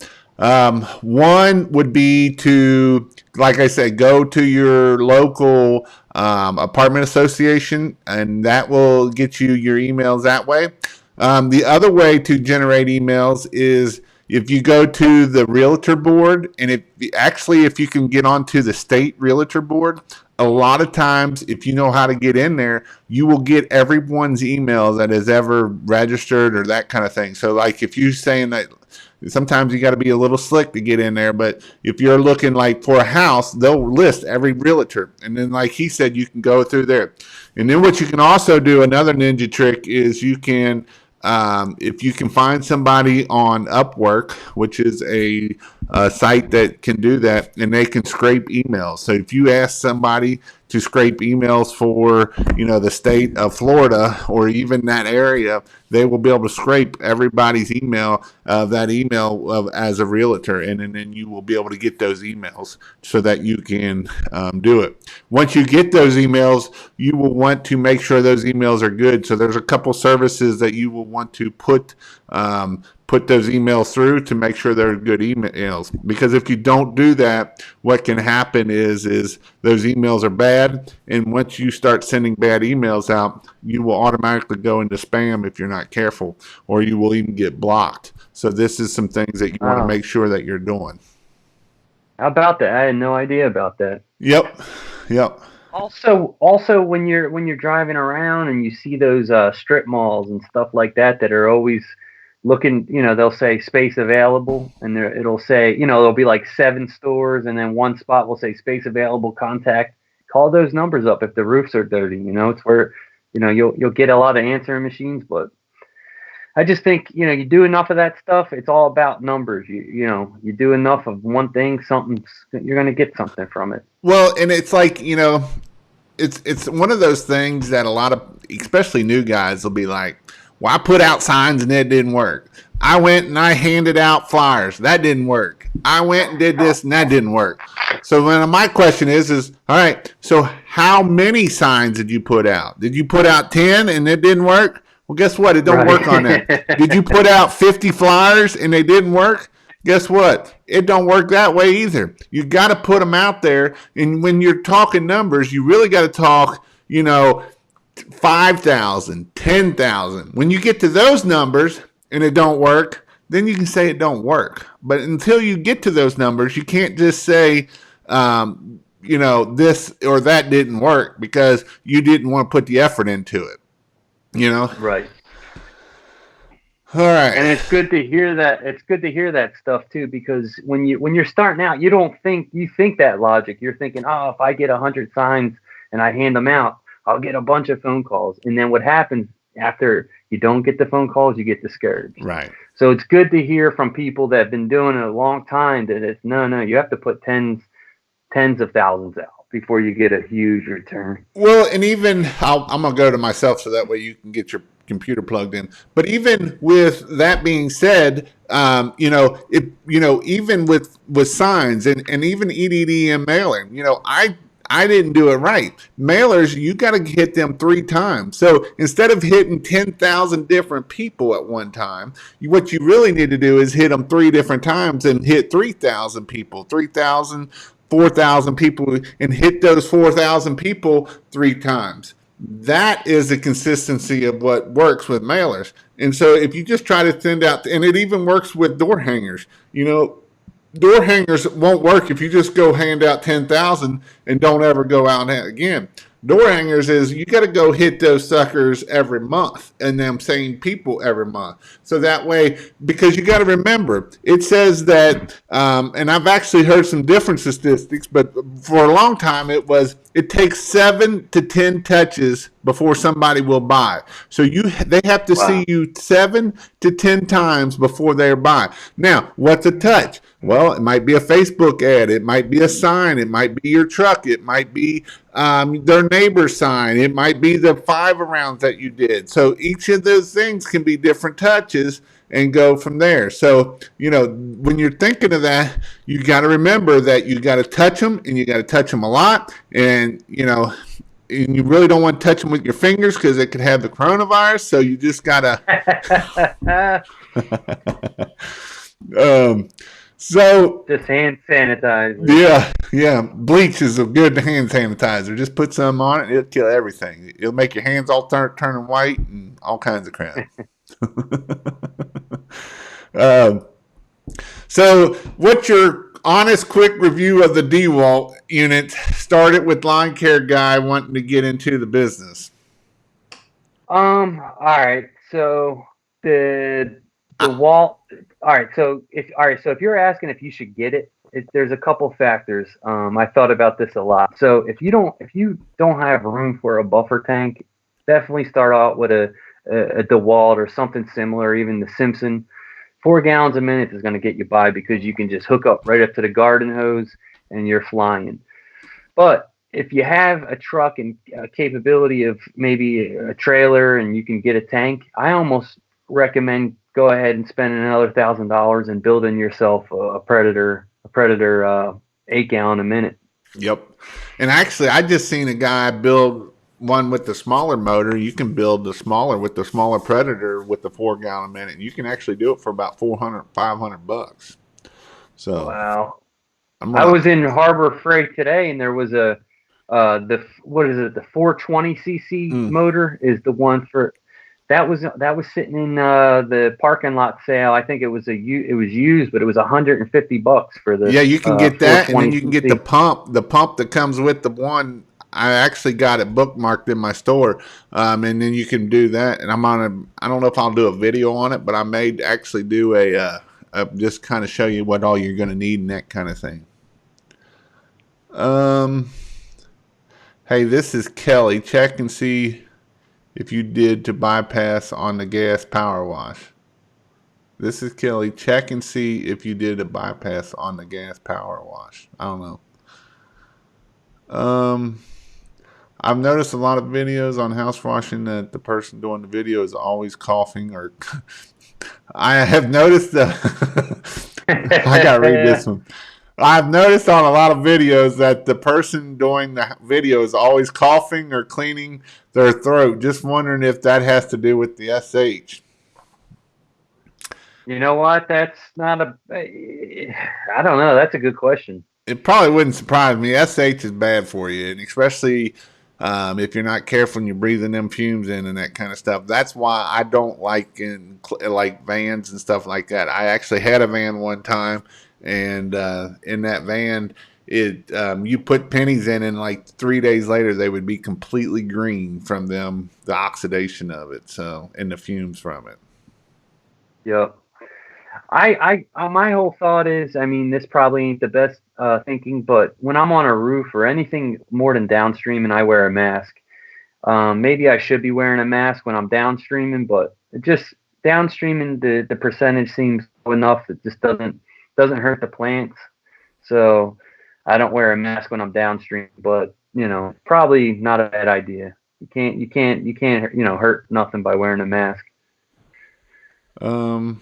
One would be to, like I said, go to your local apartment association, and that will get you your emails that way. The other way to generate emails is if you go to the realtor board, and if you can get onto the state realtor board, a lot of times if you know how to get in there, you will get everyone's email that has ever registered or that kind of thing. So like if you're saying that, sometimes you got to be a little slick to get in there, but if you're looking like for a house, they'll list every realtor, and then like he said, you can go through there. And then what you can also do, another ninja trick, is you can, if you can find somebody on Upwork, which is a site that can do that, and they can scrape emails. So if you ask somebody to scrape emails for, the state of Florida or even that area, they will be able to scrape everybody's email, that email as a realtor, and then you will be able to get those emails so that you can do it. Once you get those emails, you will want to make sure those emails are good. So there's a couple services that you will want to put those emails through to make sure they're good emails. Because if you don't do that, what can happen is those emails are bad, and once you start sending bad emails out, you will automatically go into spam if you're not careful, or you will even get blocked. So this is some things that you want to Wow. make sure that you're doing. How about that? I had no idea about that. Yep. Yep. Also, when you're driving around and you see those strip malls and stuff like that are always looking, they'll say space available, and it'll say, there'll be like 7 stores, and then one spot will say space available. Contact. Call those numbers up if the roofs are dirty. It's where, you'll get a lot of answering machines, but I just think, you do enough of that stuff. It's all about numbers. You do enough of one thing, you're gonna get something from it. Well, and it's like, it's one of those things that a lot of, especially new guys, will be like, well, I put out signs and it didn't work. I went and I handed out flyers. That didn't work. I went and did this and that didn't work. So then my question is all right, so how many signs did you put out? Did you put out 10 and it didn't work? Well, guess what? It don't work on that. Did you put out 50 flyers and they didn't work? Guess what? It don't work that way either. You got to put them out there. And when you're talking numbers, you really got to talk, 5,000, 10,000. When you get to those numbers and it don't work, then you can say it don't work. But until you get to those numbers, you can't just say, this or that didn't work because you didn't want to put the effort into it. Right. All right. And it's good to hear that. It's good to hear that stuff too, because when you're starting out, you think that logic. You're thinking, oh, if I get 100 signs and I hand them out, I'll get a bunch of phone calls. And then what happens after you don't get the phone calls, you get discouraged. Right. So it's good to hear from people that have been doing it a long time that it's no, you have to put tens of thousands out before you get a huge return. Well, and even I'm gonna go to myself so that way you can get your computer plugged in. But even with that being said, even with signs and even EDD and mailing, I didn't do it right. Mailers, you got to hit them 3 times. So instead of hitting 10,000 different people at one time, what you really need to do is hit them 3 different times and hit 3,000 people, 3,000, 4,000 people, and hit those 4,000 people 3 times. That is the consistency of what works with mailers. And so if you just try to send out, and it even works with door hangers, door hangers won't work if you just go hand out 10,000 and don't ever go out again. Door hangers is you got to go hit those suckers every month and them same people every month. So that way, because you got to remember, it says that, and I've actually heard some different statistics, but for a long time it takes 7 to 10 touches before somebody will buy. So they have to see you 7 to 10 times before they buy. Now, what's a touch? Well, it might be a Facebook ad. It might be a sign. It might be your truck. It might be their neighbor's sign. It might be the 5 rounds that you did. So each of those things can be different touches and go from there. So, when you're thinking of that, you got to remember that you got to touch them and you got to touch them a lot. And, and you really don't want to touch them with your fingers because it could have the coronavirus. So you just got to. So just hand sanitizer. Yeah. Bleach is a good hand sanitizer. Just put some on it, it'll kill everything. It'll make your hands all turning white and all kinds of crap. So, what's your honest, quick review of the Dwall unit? Started with lawn care guy wanting to get into the business. All right. So the wall. All right. So if you're asking if you should get it, there's a couple factors. I thought about this a lot. So if you don't have room for a buffer tank, definitely start out with a DeWalt or something similar. Even the Simpson, 4 gallons a minute is going to get you by because you can just hook up right up to the garden hose and you're flying. But if you have a truck and a capability of maybe a trailer and you can get a tank, I almost recommend go ahead and spend another $1,000 and building yourself a Predator 8 gallon a minute. Yep. And actually, I just seen a guy build one with the smaller motor. You can build the smaller with the smaller Predator with the 4 gallon a minute. You can actually do it for about $400-$500. So wow. I was in Harbor Freight today, and there was the 420 cc motor is the one for. That was sitting in the parking lot sale. I think it was used, but it was $150 for the. Yeah, you can get that, and then you can get the pump that comes with the one. I actually got it bookmarked in my store, and then you can do that. And I don't know if I'll do a video on it, but I may actually do a just kind of show you what all you're going to need and that kind of thing. Hey, this is Kelly. Check and see if you did to bypass on the gas power wash. This is Kelly. Check and see if you did a bypass on the gas power wash. I don't know. I've noticed a lot of videos on house washing that the person doing the video is always coughing or I have noticed I gotta read this one. I've noticed on a lot of videos that the person doing the video is always coughing or cleaning their throat. Just wondering if that has to do with the SH. You know what? That's not I don't know. That's a good question. It probably wouldn't surprise me. SH is bad for you, and especially if you're not careful and you're breathing them fumes in and that kind of stuff. That's why I don't like like vans and stuff like that. I actually had a van one time, and in that van, you put pennies in, and like 3 days later they would be completely green from the oxidation of it, so, and the fumes from it. Yep. My whole thought is, I mean, this probably ain't the best thinking, but when I'm on a roof or anything more than downstream and I wear a mask, maybe I should be wearing a mask when I'm downstreaming, but just downstreaming, the percentage seems low enough. It just doesn't hurt the plants. So I don't wear a mask when I'm downstream, but probably not a bad idea. You can't hurt nothing by wearing a mask. How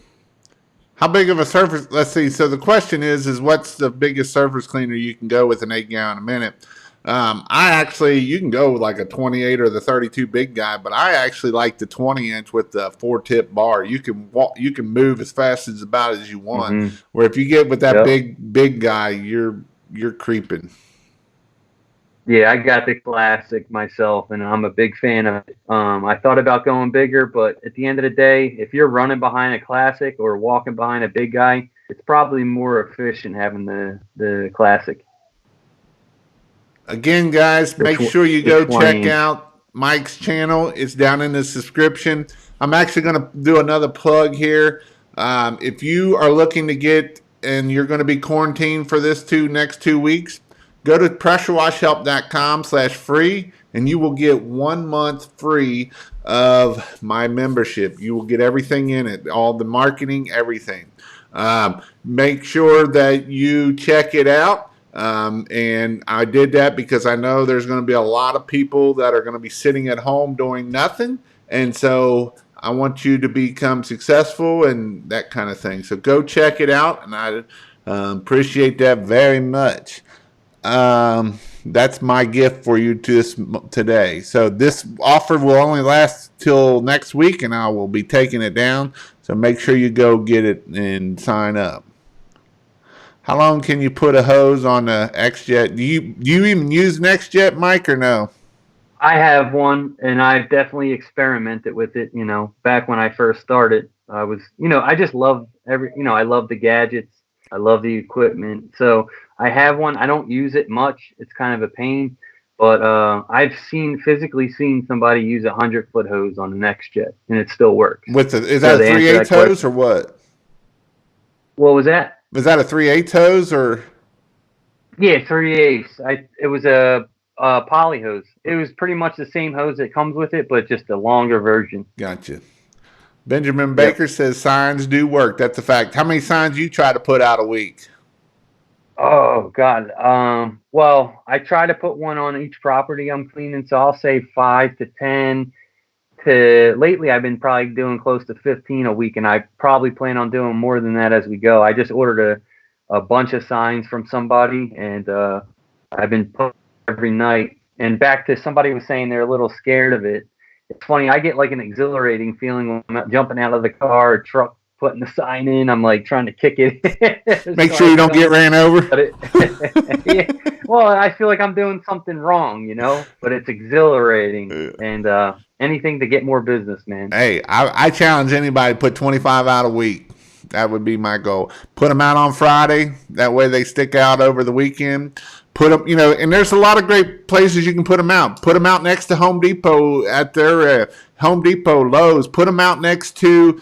big of a surface? Let's see. So the question is what's the biggest surface cleaner you can go with an 8-gallon a minute? You can go with like a 28 or the 32 big guy, but I actually like the 20-inch with the 4-tip bar. You can move as fast as about as you want. Mm-hmm. Where if you get with that big guy, you're creeping. Yeah, I got the classic myself, and I'm a big fan of it. I thought about going bigger, but at the end of the day, if you're running behind a classic or walking behind a big guy, it's probably more efficient having the classic. Again, guys, make sure you go check out Mike's channel. It's down in the description. I'm actually going to do another plug here. If you are looking to get, and you're going to be quarantined for this next 2 weeks, go to pressurewashhelp.com/free, and you will get 1 month free of my membership. You will get everything in it, all the marketing, everything. Make sure that you check it out. And I did that because I know there's going to be a lot of people that are going to be sitting at home doing nothing. And so I want you to become successful and that kind of thing. So go check it out, and I appreciate that very much. That's my gift for you today. So this offer will only last till next week, and I will be taking it down. So make sure you go get it and sign up. How long can you put a hose on the X-Jet? Do you even use an X-Jet, Mike, or no? I have one, and I've definitely experimented with it. Back when I first started, I was, I just love I love the gadgets. I love the equipment. So I have one. I don't use it much. It's kind of a pain, but I've physically seen somebody use a 100-foot hose on an X-Jet, and it still works. Is that a 3/8 hose or what? What was that? Was that a 3/8 hose or? Yeah, 3/8. It was a poly hose. It was pretty much the same hose that comes with it, but just a longer version. Gotcha. Benjamin Baker says signs do work. That's a fact. How many signs you try to put out a week? Oh God. Well, I try to put one on each property I'm cleaning, so I'll say 5 to 10. Lately, I've been probably doing close to 15 a week, and I probably plan on doing more than that as we go. I just ordered a bunch of signs from somebody, and I've been putting every night. And back to somebody was saying they're a little scared of it. It's funny. I get like an exhilarating feeling when I'm jumping out of the car or truck, putting the sign in. I'm like trying to kick it. Make sure you don't get ran over. Yeah. Well, I feel like I'm doing something wrong, but it's exhilarating, and anything to get more business, man. Hey, I challenge anybody to put 25 out a week. That would be my goal. Put them out on Friday. That way they stick out over the weekend. Put them, and there's a lot of great places you can put them out. Put them out next to Home Depot at their Home Depot, Lowe's. Put them out next to,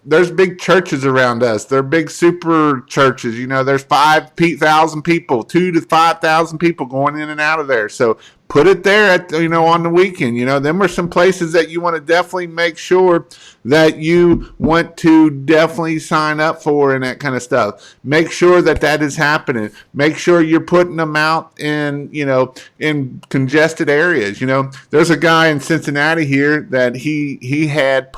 there's big churches around us. They're big super churches. There's 5,000 people, 2,000 to 5,000 people going in and out of there. So put it there on the weekend. Them are some places that you want to definitely make sure that you want to definitely sign up for and that kind of stuff. Make sure that is happening. Make sure you're putting them out in congested areas. There's a guy in Cincinnati here that he had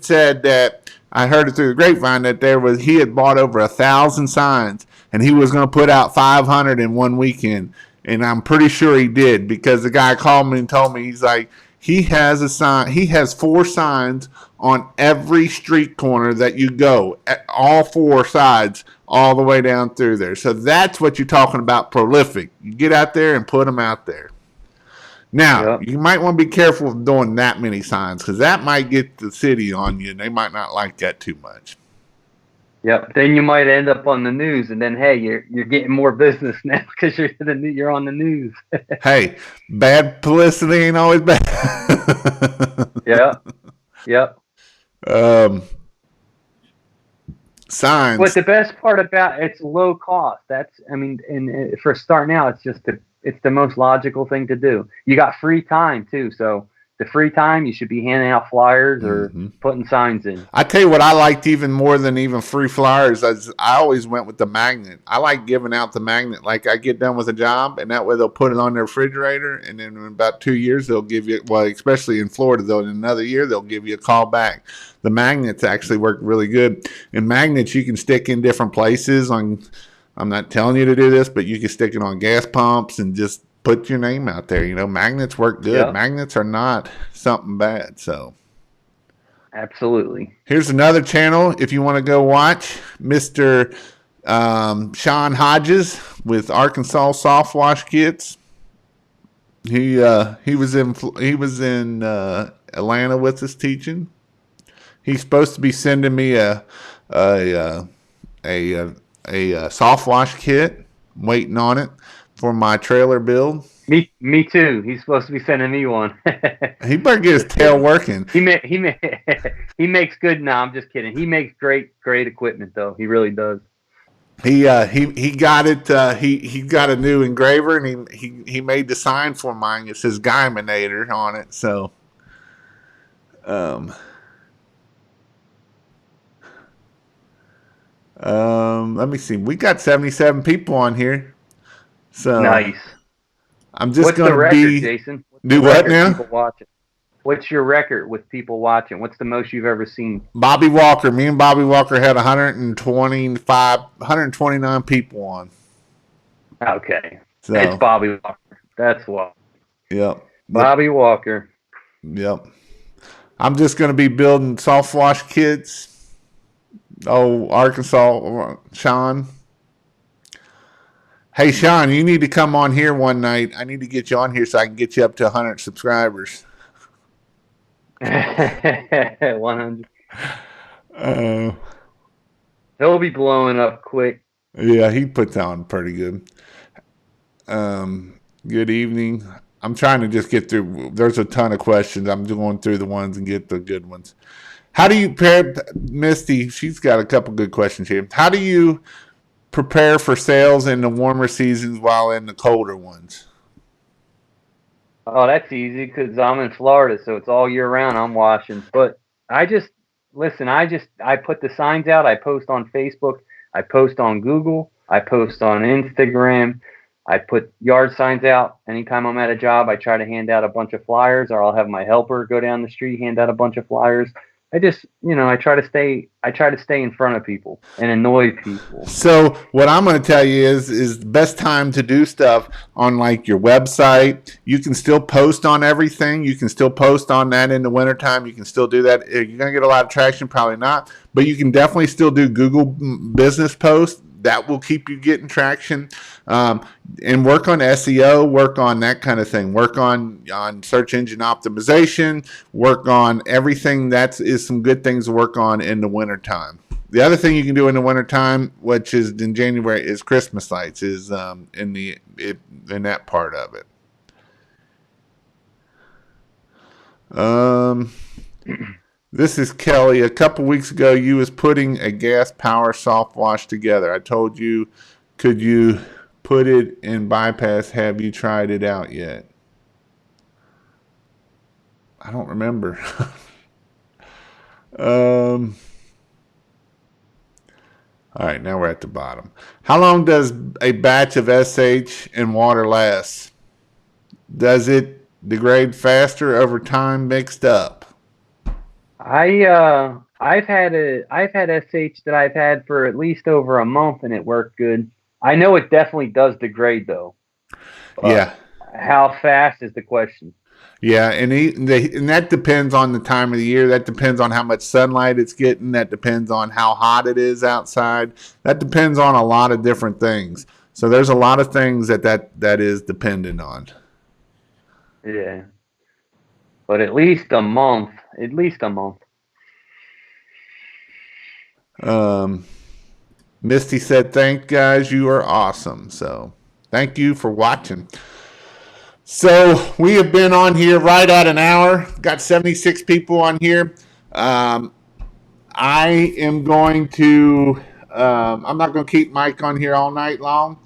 said that, I heard it through the grapevine, that he had bought over 1,000 signs, and he was going to put out 500 in one weekend. And I'm pretty sure he did, because the guy called me and told me, he's like, he has 4 signs on every street corner that you go, at all 4 sides, all the way down through there. So that's what you're talking about, prolific. You get out there and put them out there. Now, Yep. you might want to be careful of doing that many signs because that might get the city on you, and they might not like that too much. Yep. Then you might end up on the news, and then hey, you're getting more business now because you're on the news. Hey, bad publicity ain't always bad. Yep. Yep. um, But signs. the best part about it's low cost. I mean, and for starting out, it's the most logical thing to do. You got free time too, so the free time you should be handing out flyers or Mm-hmm. putting signs in. I tell you what I liked even more than even free flyers. I always went with the magnet. I like giving out the magnet. Like I get done with a job, and that way they'll put it on their refrigerator, and then in about 2 years they'll give you. Well, especially in Florida, though, in another year they'll give you a call back. The magnets actually work really good. And magnets you can stick in different places. I'm not telling you to do this, but you can stick it on gas pumps and just put your name out there. You know, magnets work good. Yep. Magnets are not something bad. So. Absolutely. Here's another channel if you want to go watch Mr. Sean Hodges with Arkansas Soft Wash Kits. He was in Atlanta with us teaching. He's supposed to be sending me a soft wash kit. I'm waiting on it for my trailer build. Me too. He's supposed to be sending me one. He better get his tail working. He makes good. No, I'm just kidding. He makes great equipment though. He really does. He got it. He got a new engraver, and he made the sign for mine. It says Guyminator on it. So, let me see. We got 77 people on here. So Nice. I'm just What's going the to record, be Jason? What's do the what record now? People watching. What's your record with people watching? What's the most you've ever seen? Bobby Walker. Me and Bobby Walker had 129 people on. Okay. So It's Bobby Walker. That's what. Yep. Bobby Walker. Yep. I'm just going to be building soft wash kits. Oh, Arkansas, Sean. Hey, Sean, you need to come on here one night. I need to get you on here so I can get you up to 100 subscribers. 100. He'll be blowing up quick. Yeah, he puts on pretty good. Good evening. I'm trying to just get through. There's a ton of questions. I'm going through the ones and get the good ones. How do you prepare, Misty? She's got a couple good questions here. How do you prepare for sales in the warmer seasons while in the colder ones? Oh, that's easy because I'm in Florida, so it's all year round. I'm washing, but I just listen. I put the signs out. I post on Facebook. I post on Google. I post on Instagram. I put yard signs out. Anytime I'm at a job, I try to hand out a bunch of flyers, or I'll have my helper go down the street, hand out a bunch of flyers. I just, I try to stay in front of people and annoy people. So what I'm going to tell you is the best time to do stuff on like your website. You can still post on everything. You can still post on that in the wintertime. You can still do that. You're going to get a lot of traction, probably not, but you can definitely still do Google business posts. That will keep you getting traction, and work on SEO, work on that kind of thing, work on search engine optimization, work on everything. That is some good things to work on in the wintertime. The other thing you can do in the wintertime, which is in January, is Christmas lights, is in that part of it. This is Kelly. A couple weeks ago, you was putting a gas power soft wash together. I told you, could you put it in bypass? Have you tried it out yet? I don't remember. All right, now we're at the bottom. How long does a batch of SH and water last? Does it degrade faster over time mixed up? I've had SH that I've had for at least over a month, and it worked good. I know it definitely does degrade though. Yeah. How fast is the question? Yeah, and that depends on the time of the year. That depends on how much sunlight it's getting. That depends on how hot it is outside. That depends on a lot of different things. So there's a lot of things that is dependent on. Yeah. But at least a month. At least a month. Misty said, "Thank guys, you are awesome." So thank you for watching. So we have been on here right at an hour. Got 76 people on here. I am going to. I'm not going to keep Mike on here all night long.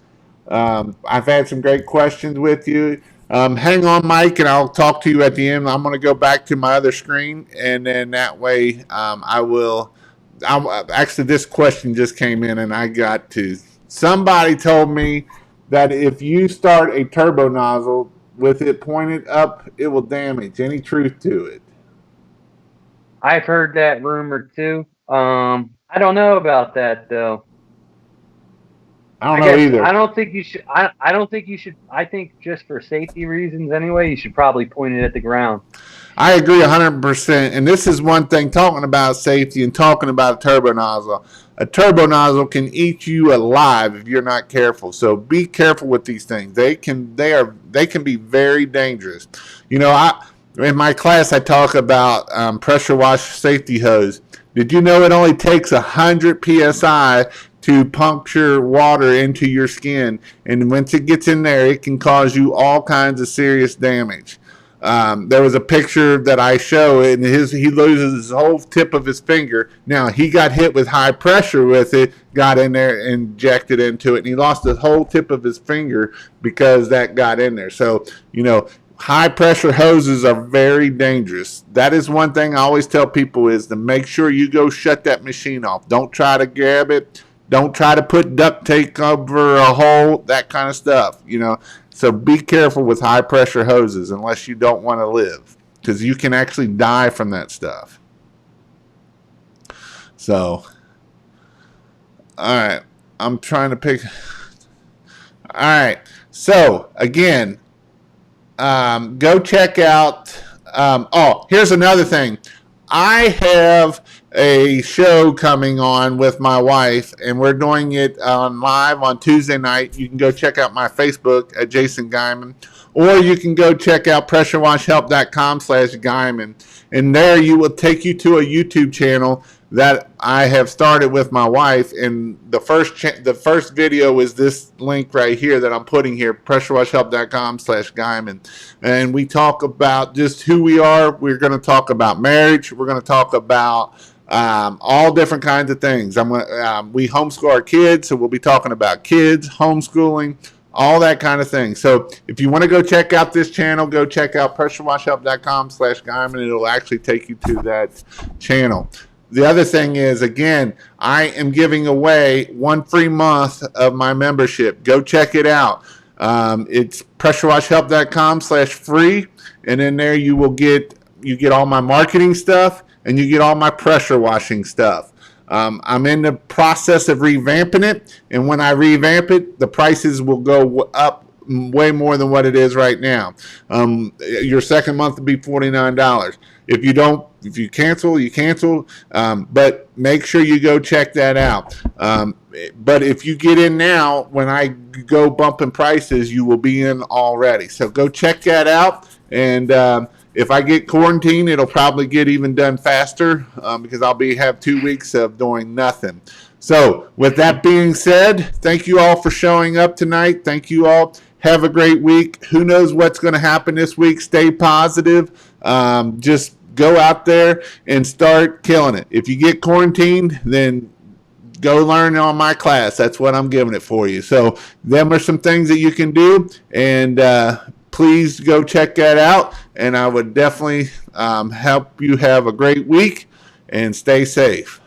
I've had some great questions with you. Hang on, Mike, and I'll talk to you at the end. I'm going to go back to my other screen, and then that way I will. Actually, this question just came in, and I got to. Somebody told me that if you start a turbo nozzle with it pointed up, it will damage. Any truth to it? I've heard that rumor too. I don't know about that though. I don't I know guess either. I don't think you should. I don't think you should. I think just for safety reasons anyway, you should probably point it at the ground. I agree 100%. And this is one thing, talking about safety and talking about a turbo nozzle. A turbo nozzle can eat you alive if you're not careful. So be careful with these things. They can be very dangerous. You know, in my class I talk about pressure wash safety hose. Did you know it only takes 100 psi to puncture water into your skin, and once it gets in there, it can cause you all kinds of serious damage. There was a picture that I show, and he loses his whole tip of his finger. Now, he got hit with high pressure with it, got in there, injected into it, and he lost the whole tip of his finger because that got in there. So, you know, high pressure hoses are very dangerous. That is one thing I always tell people, is to make sure you go shut that machine off. Don't try to grab it. Don't try to put duct tape over a hole, that kind of stuff, you know. So be careful with high pressure hoses unless you don't want to live, because you can actually die from that stuff. So, all right, I'm trying to pick. All right, so again, go check out. Here's another thing. I have a show coming on with my wife, and we're doing it on live on Tuesday night. You can go check out my Facebook at Jason Guyman, or you can go check out pressurewashhelp.com/Guyman, and there you will take you to a YouTube channel that I have started with my wife. And the first video is this link right here that I'm putting here, pressurewashhelp.com/Guyman, and we talk about just who we are. We're going to talk about marriage. We're going to talk about all different kinds of things. We homeschool our kids, so we'll be talking about kids, homeschooling, all that kind of thing. So if you want to go check out this channel, go check out pressurewashhelp.com/Guyman. It'll actually take you to that channel. The other thing is, again, I am giving away 1 free month of my membership. Go check it out. It's pressurewashhelp.com/free, and in there you get all my marketing stuff, and you get all my pressure washing stuff. I'm in the process of revamping it, and when I revamp it, the prices will go up way more than what it is right now. Your second month will be $49. If you cancel, you cancel. But make sure you go check that out. But if you get in now, when I go bumping prices, you will be in already. So go check that out. And if I get quarantined, it'll probably get even done faster because I'll have 2 weeks of doing nothing. So with that being said, thank you all for showing up tonight. Thank you all. Have a great week. Who knows what's going to happen this week? Stay positive. Just go out there and start killing it. If you get quarantined, then go learn on my class. That's what I'm giving it for you. So them are some things that you can do, and please go check that out. And I would definitely help you have a great week and stay safe.